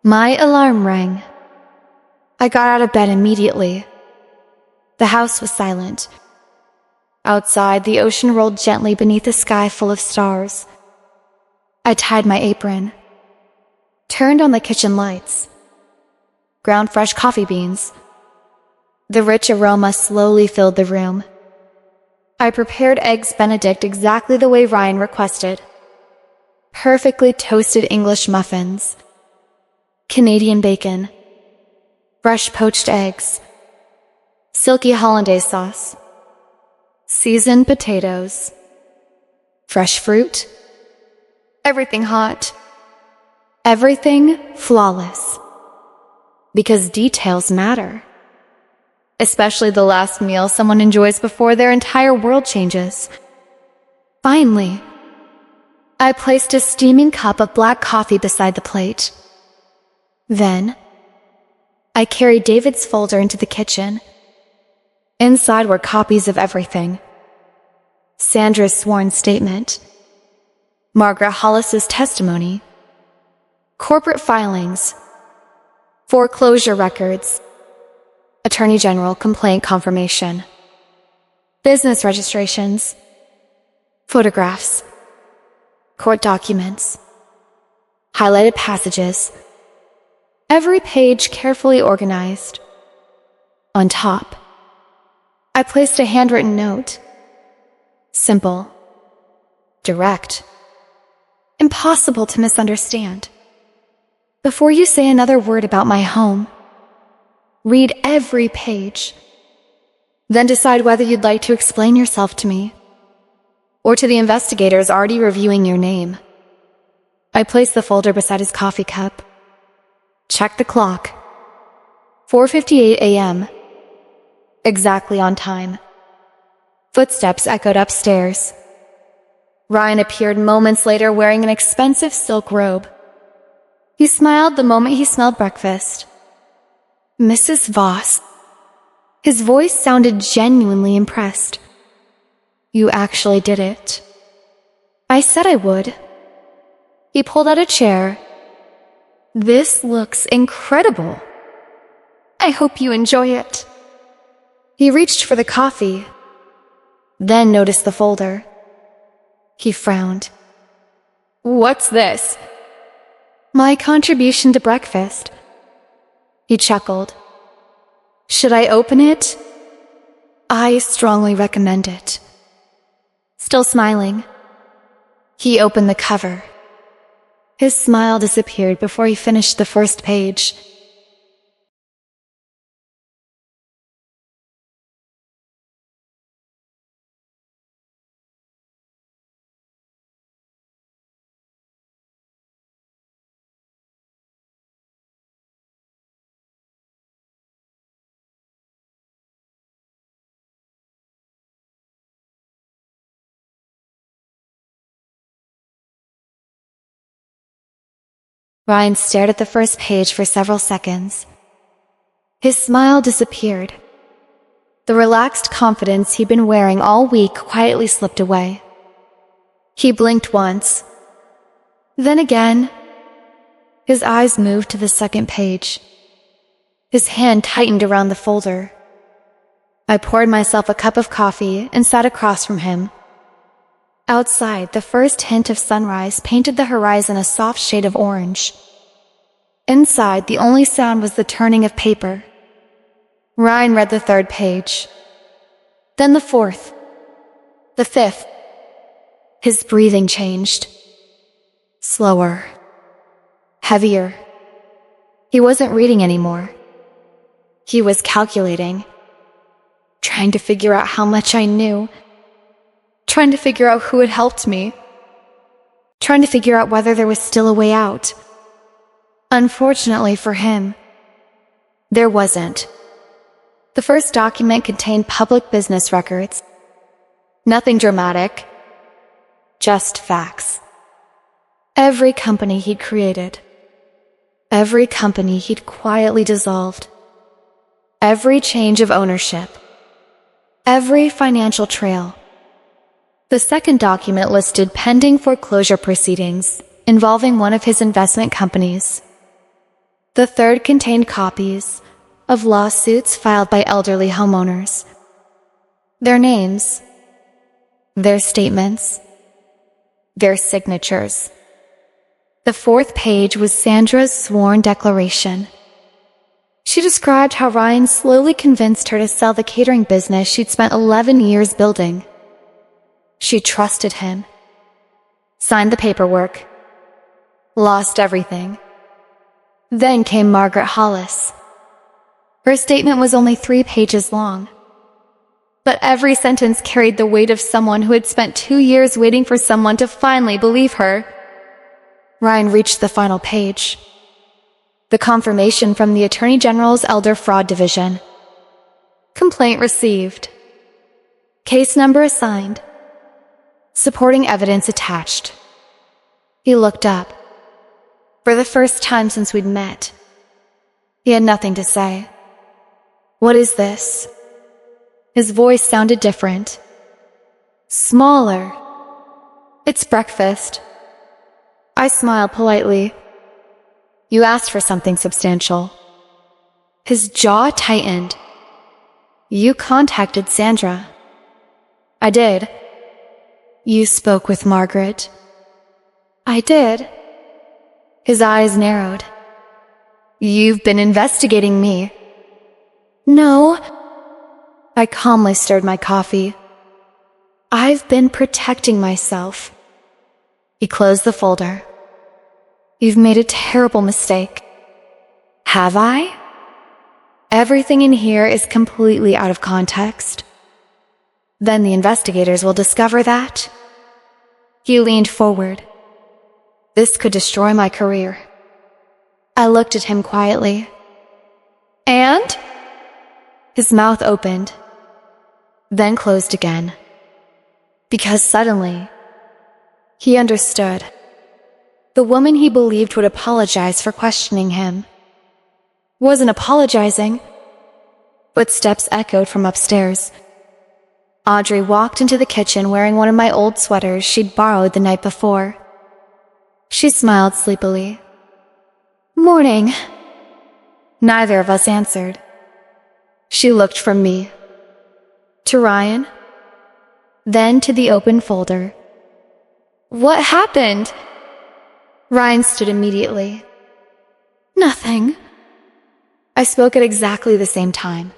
my alarm rang. I got out of bed immediately. The house was silent. Outside, the ocean rolled gently beneath a sky full of stars. I tied my apron, turned on the kitchen lights, ground fresh coffee beans. The rich aroma slowly filled the room. I prepared eggs Benedict exactly the way Ryan requested. Perfectly toasted English muffins. Canadian bacon, fresh poached eggs, silky hollandaise sauce, seasoned potatoes, fresh fruit, everything hot, everything flawless. Because details matter. Especially the last meal someone enjoys before their entire world changes. Finally, I placed a steaming cup of black coffee beside the plate. Then, I carried David's folder into the kitchen. Inside were copies of everything. Sandra's sworn statement, Margaret Hollis's testimony, corporate filings, foreclosure records, Attorney General complaint confirmation, business registrations, photographs, court documents, highlighted passages, every page carefully organized. On top, I placed a handwritten note. Simple, direct, impossible to misunderstand. Before you say another word about my home, read every page. Then decide whether you'd like to explain yourself to me or to the investigators already reviewing your name. I placed the folder beside his coffee cup. Checked the clock. 4:58 a.m. Exactly on time. Footsteps echoed upstairs. Ryan appeared moments later wearing an expensive silk robe. He smiled the moment he smelled breakfast. Mrs. Voss. His voice sounded genuinely impressed. You actually did it. I said I would. He pulled out a chair. This looks incredible. I hope you enjoy it. He reached for the coffee, then noticed the folder. He frowned. What's this? My contribution to breakfast. He chuckled. Should I open it? I strongly recommend it. Still smiling, he opened the cover. His smile disappeared before he finished the first page. Ryan stared at the first page for several seconds. His smile disappeared. The relaxed confidence he'd been wearing all week quietly slipped away. He blinked once. Then again, his eyes moved to the second page. His hand tightened around the folder. I poured myself a cup of coffee and sat across from him. Outside, the first hint of sunrise painted the horizon a soft shade of orange. Inside, the only sound was the turning of paper. Ryan read the third page. Then the fourth. The fifth. His breathing changed. Slower. Heavier. He wasn't reading anymore. He was calculating. Trying to figure out how much I knew. Trying to figure out who had helped me. Trying to figure out whether there was still a way out. Unfortunately for him, there wasn't. The first document contained public business records. Nothing dramatic. Just facts. Every company he'd created. Every company he'd quietly dissolved. Every change of ownership. Every financial trail. The second document listed pending foreclosure proceedings involving one of his investment companies. The third contained copies of lawsuits filed by elderly homeowners. Their names, their statements, their signatures. The fourth page was Sandra's sworn declaration. She described how Ryan slowly convinced her to sell the catering business she'd spent 11 years building. She trusted him, signed the paperwork, lost everything, Then came Margaret Hollis. Her statement was only 3 pages long, but every sentence carried the weight of someone who had spent 2 years waiting for someone to finally believe her. Ryan reached the final page. The confirmation from the Attorney General's Elder Fraud Division. Complaint received. Case number assigned. Supporting evidence attached. He looked up. For the first time since we'd met, he had nothing to say. What is this? His voice sounded different. Smaller. It's breakfast. I smiled politely. You asked for something substantial. His jaw tightened. You contacted Sandra. I did. You spoke with Margaret. I did. His eyes narrowed. You've been investigating me. No. I calmly stirred my coffee. I've been protecting myself. He closed the folder. You've made a terrible mistake. Have I? Everything in here is completely out of context. Then the investigators will discover that. He leaned forward. This could destroy my career. I looked at him quietly. And? His mouth opened, then closed again. Because suddenly, he understood. The woman he believed would apologize for questioning him wasn't apologizing. Footsteps echoed from upstairs. Audrey walked into the kitchen wearing one of my old sweaters she'd borrowed the night before. She smiled sleepily. Morning. Neither of us answered. She looked from me to Ryan, then to the open folder. What happened? Ryan stood immediately. Nothing. I spoke at exactly the same time.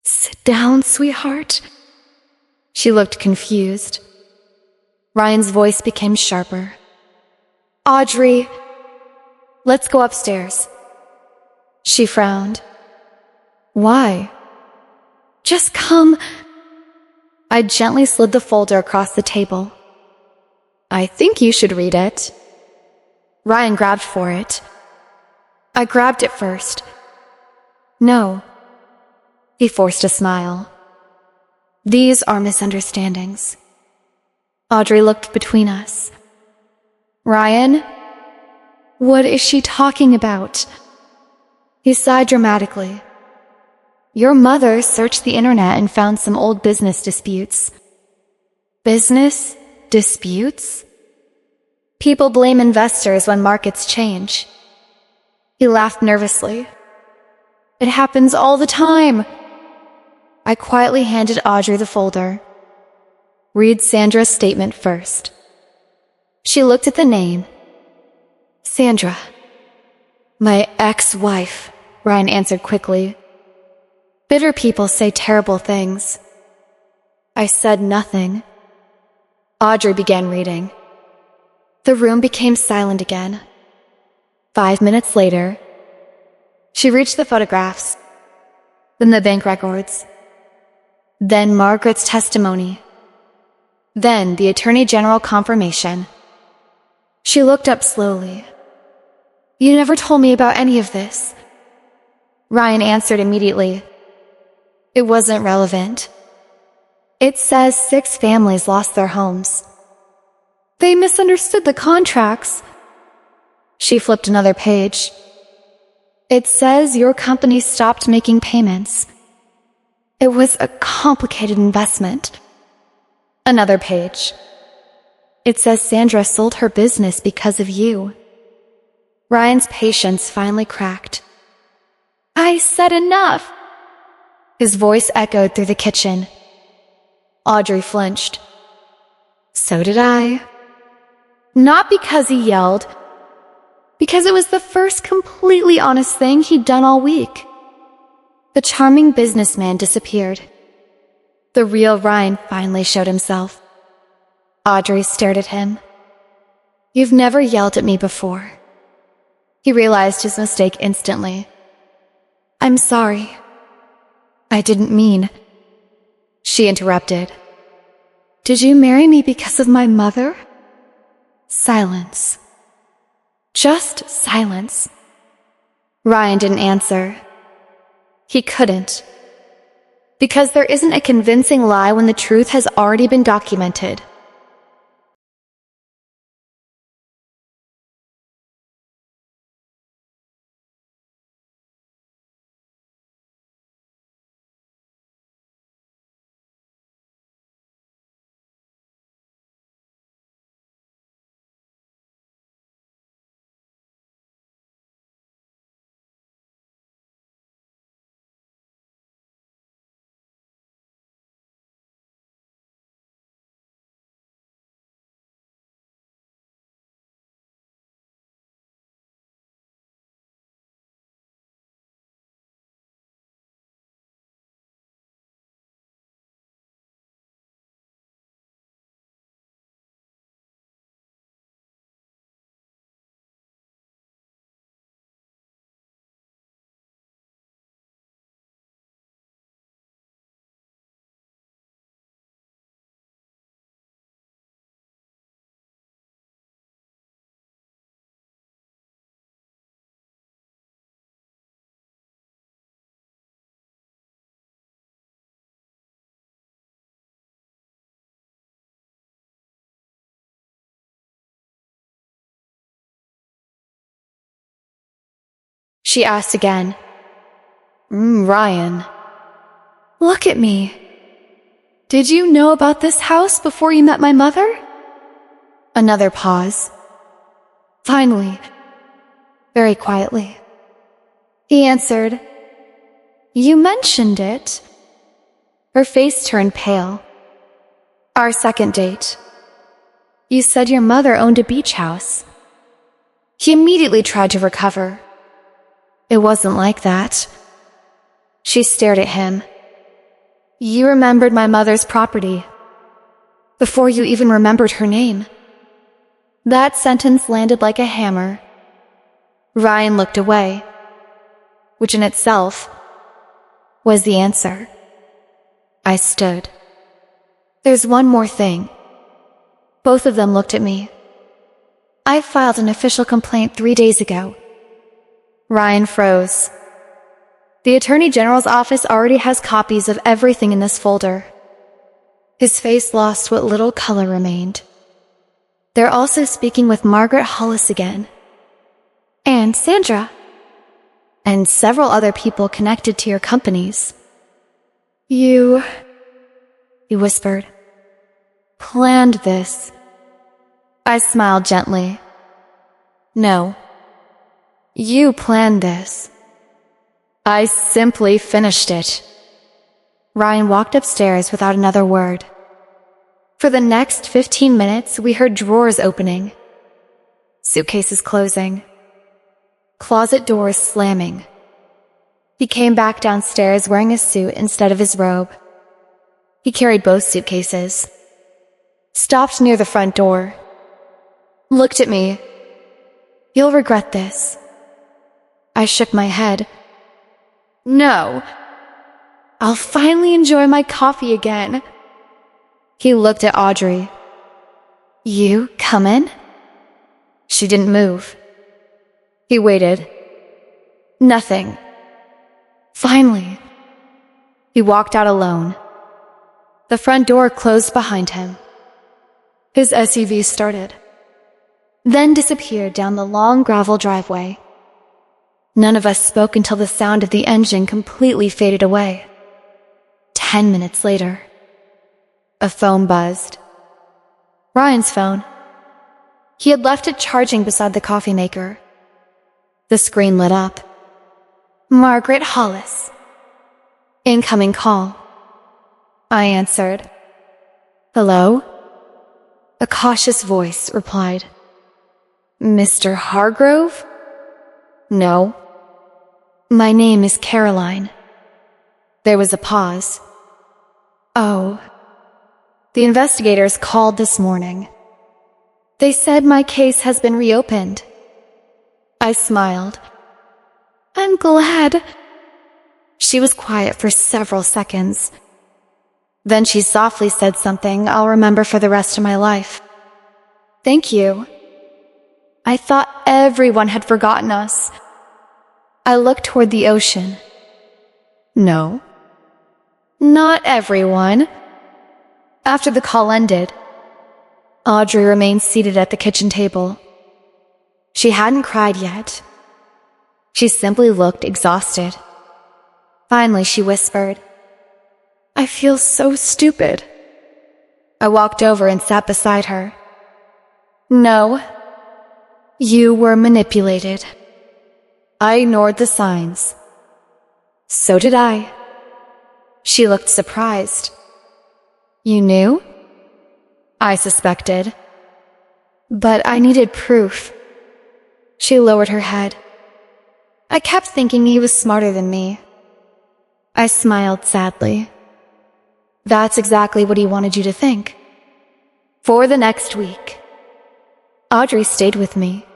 Sit down, sweetheart. She looked confused. Ryan's voice became sharper. Audrey, let's go upstairs. She frowned. Why? Just come. I gently slid the folder across the table. I think you should read it. Ryan grabbed for it. I grabbed it first. No. He forced a smile. These are misunderstandings. Audrey looked between us. Ryan? What is she talking about? He sighed dramatically. Your mother searched the internet and found some old business disputes. Business disputes? People blame investors when markets change. He laughed nervously. It happens all the time. I quietly handed Audrey the folder. Read Sandra's statement first. She looked at the name. Sandra. My ex-wife, Ryan answered quickly. Bitter people say terrible things. I said nothing. Audrey began reading. The room became silent again. 5 minutes later, she reached the photographs, then the bank records, then Margaret's testimony, then the Attorney General confirmation. She looked up slowly. You never told me about any of this. Ryan answered immediately. It wasn't relevant. It says 6 families lost their homes. They misunderstood the contracts. She flipped another page. It says your company stopped making payments. It was a complicated investment. Another page. It says Sandra sold her business because of you. Ryan's patience finally cracked. I said enough. His voice echoed through the kitchen. Audrey flinched. So did I. Not because he yelled, because it was the first completely honest thing he'd done all week. The charming businessman disappeared. The real Ryan finally showed himself. Audrey stared at him. You've never yelled at me before. He realized his mistake instantly. I'm sorry. I didn't mean. She interrupted. Did you marry me because of my mother? Silence. Just silence. Ryan didn't answer. He couldn't. Because there isn't a convincing lie when the truth has already been documented. She asked again. Ryan. Look at me. Did you know about this house before you met my mother? Another pause. Finally, very quietly, he answered, You mentioned it. Her face turned pale. Our second date. You said your mother owned a beach house. He immediately tried to recover. It wasn't like that. She stared at him. You remembered my mother's property before you even remembered her name. That sentence landed like a hammer. Ryan looked away, which in itself was the answer. I stood. There's one more thing. Both of them looked at me. I filed an official complaint 3 days ago. Ryan froze. The Attorney General's office already has copies of everything in this folder. His face lost what little color remained. They're also speaking with Margaret Hollis again. And Sandra. And several other people connected to your companies. He whispered. planned this. I smiled gently. No, you planned this. I simply finished it. Ryan walked upstairs without another word. For the next 15 minutes, we heard drawers opening, suitcases closing, closet doors slamming. He came back downstairs wearing a suit instead of his robe. He carried both suitcases, stopped near the front door, looked at me. You'll regret this. I shook my head. No. I'll finally enjoy my coffee again. He looked at Audrey. You coming? She didn't move. He waited. Nothing. Finally. He walked out alone. The front door closed behind him. His SUV started, then disappeared down the long gravel driveway. None of us spoke until the sound of the engine completely faded away. 10 minutes later, a phone buzzed. Ryan's phone. He had left it charging beside the coffee maker. The screen lit up. Margaret Hollis. Incoming call. I answered. Hello? A cautious voice replied. Mr. Hargrove? No. My name is Caroline. There was a pause. Oh. The investigators called this morning. They said my case has been reopened. I smiled. I'm glad. She was quiet for several seconds. Then she softly said something I'll remember for the rest of my life. Thank you. I thought everyone had forgotten us. I looked toward the ocean. No. Not everyone. After the call ended, Audrey remained seated at the kitchen table. She hadn't cried yet. She simply looked exhausted. Finally, she whispered, I feel so stupid. I walked over and sat beside her. No. You were manipulated. I ignored the signs. So did I. She looked surprised. You knew? I suspected. But I needed proof. She lowered her head. I kept thinking he was smarter than me. I smiled sadly. That's exactly what he wanted you to think. For the next week, Audrey stayed with me.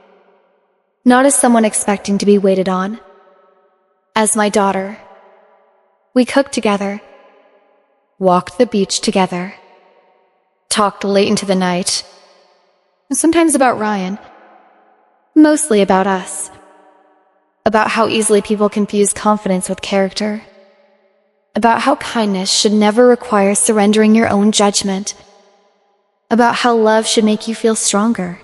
Not as someone expecting to be waited on. As my daughter. We cooked together. Walked the beach together. Talked late into the night. Sometimes about Ryan. Mostly about us. About how easily people confuse confidence with character. About how kindness should never require surrendering your own judgment. About how love should make you feel stronger.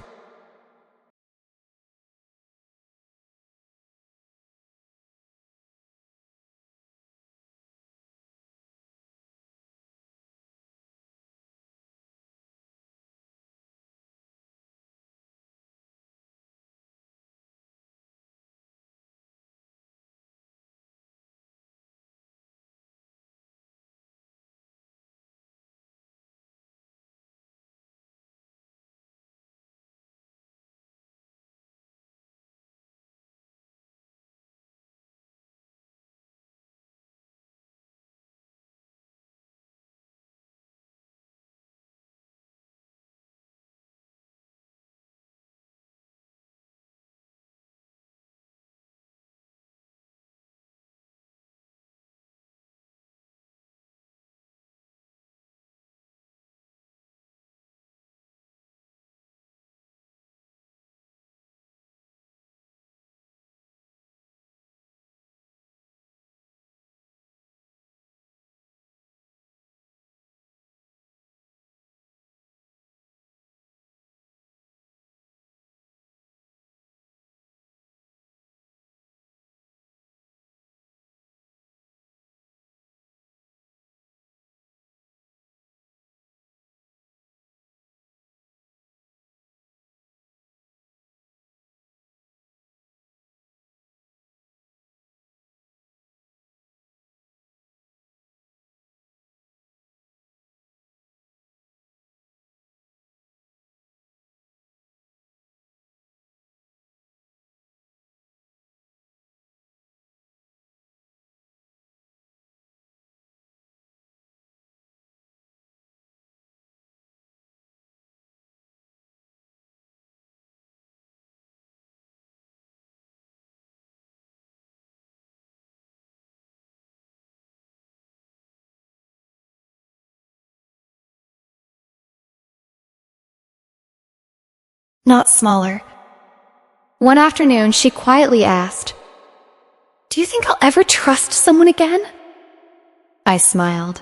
not smaller. One afternoon, she quietly asked, "Do you think I'll ever trust someone again?" I smiled.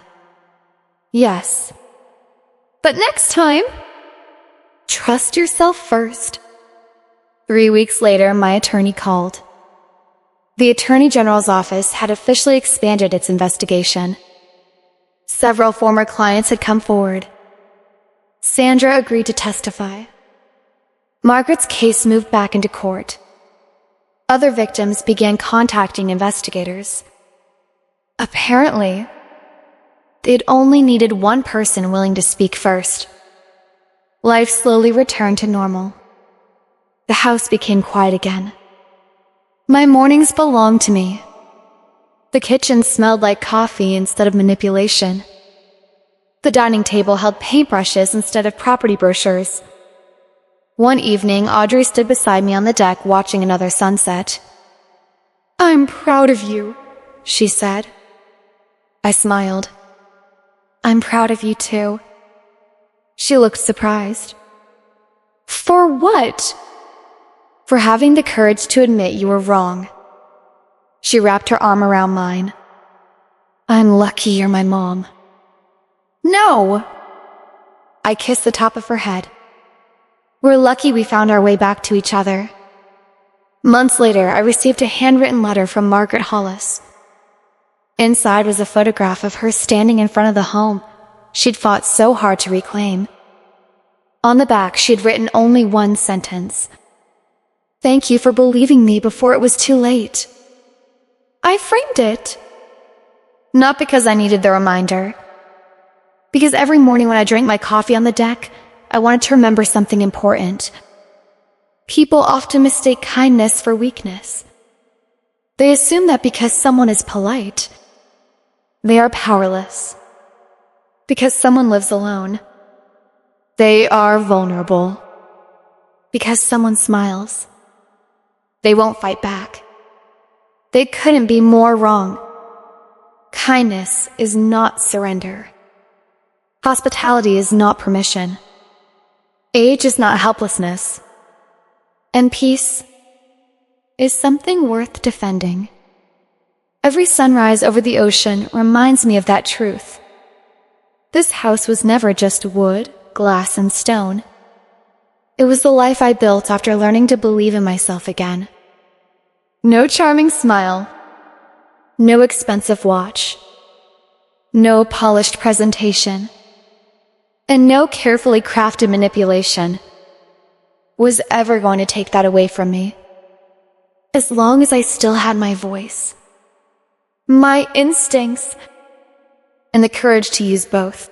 "Yes. But next time, trust yourself first." 3 weeks later, my attorney called. The Attorney General's office had officially expanded its investigation. Several former clients had come forward. Sandra agreed to testify. Margaret's case moved back into court. Other victims began contacting investigators. Apparently, they'd only needed one person willing to speak first. Life slowly returned to normal. The house became quiet again. My mornings belonged to me. The kitchen smelled like coffee instead of manipulation. The dining table held paintbrushes instead of property brochures. One evening, Audrey stood beside me on the deck watching another sunset. "I'm proud of you," she said. I smiled. "I'm proud of you too." She looked surprised. "For what?" "For having the courage to admit you were wrong." She wrapped her arm around mine. "I'm lucky you're my mom." "No!" I kissed the top of her head. "We're lucky we found our way back to each other." Months later, I received a handwritten letter from Margaret Hollis. Inside was a photograph of her standing in front of the home she'd fought so hard to reclaim. On the back, she'd written only one sentence: "Thank you for believing me before it was too late." I framed it. Not because I needed the reminder. Because every morning when I drank my coffee on the deck, I wanted to remember something important. People often mistake kindness for weakness. They assume that because someone is polite, they are powerless. Because someone lives alone, they are vulnerable. Because someone smiles, they won't fight back. They couldn't be more wrong. Kindness is not surrender. Hospitality is not permission. Age is not helplessness. And peace is something worth defending. Every sunrise over the ocean reminds me of that truth. This house was never just wood, glass, and stone. It was the life I built after learning to believe in myself again. No charming smile, no expensive watch, no polished presentation, and no carefully crafted manipulation was ever going to take that away from me. As long as I still had my voice, my instincts, and the courage to use both.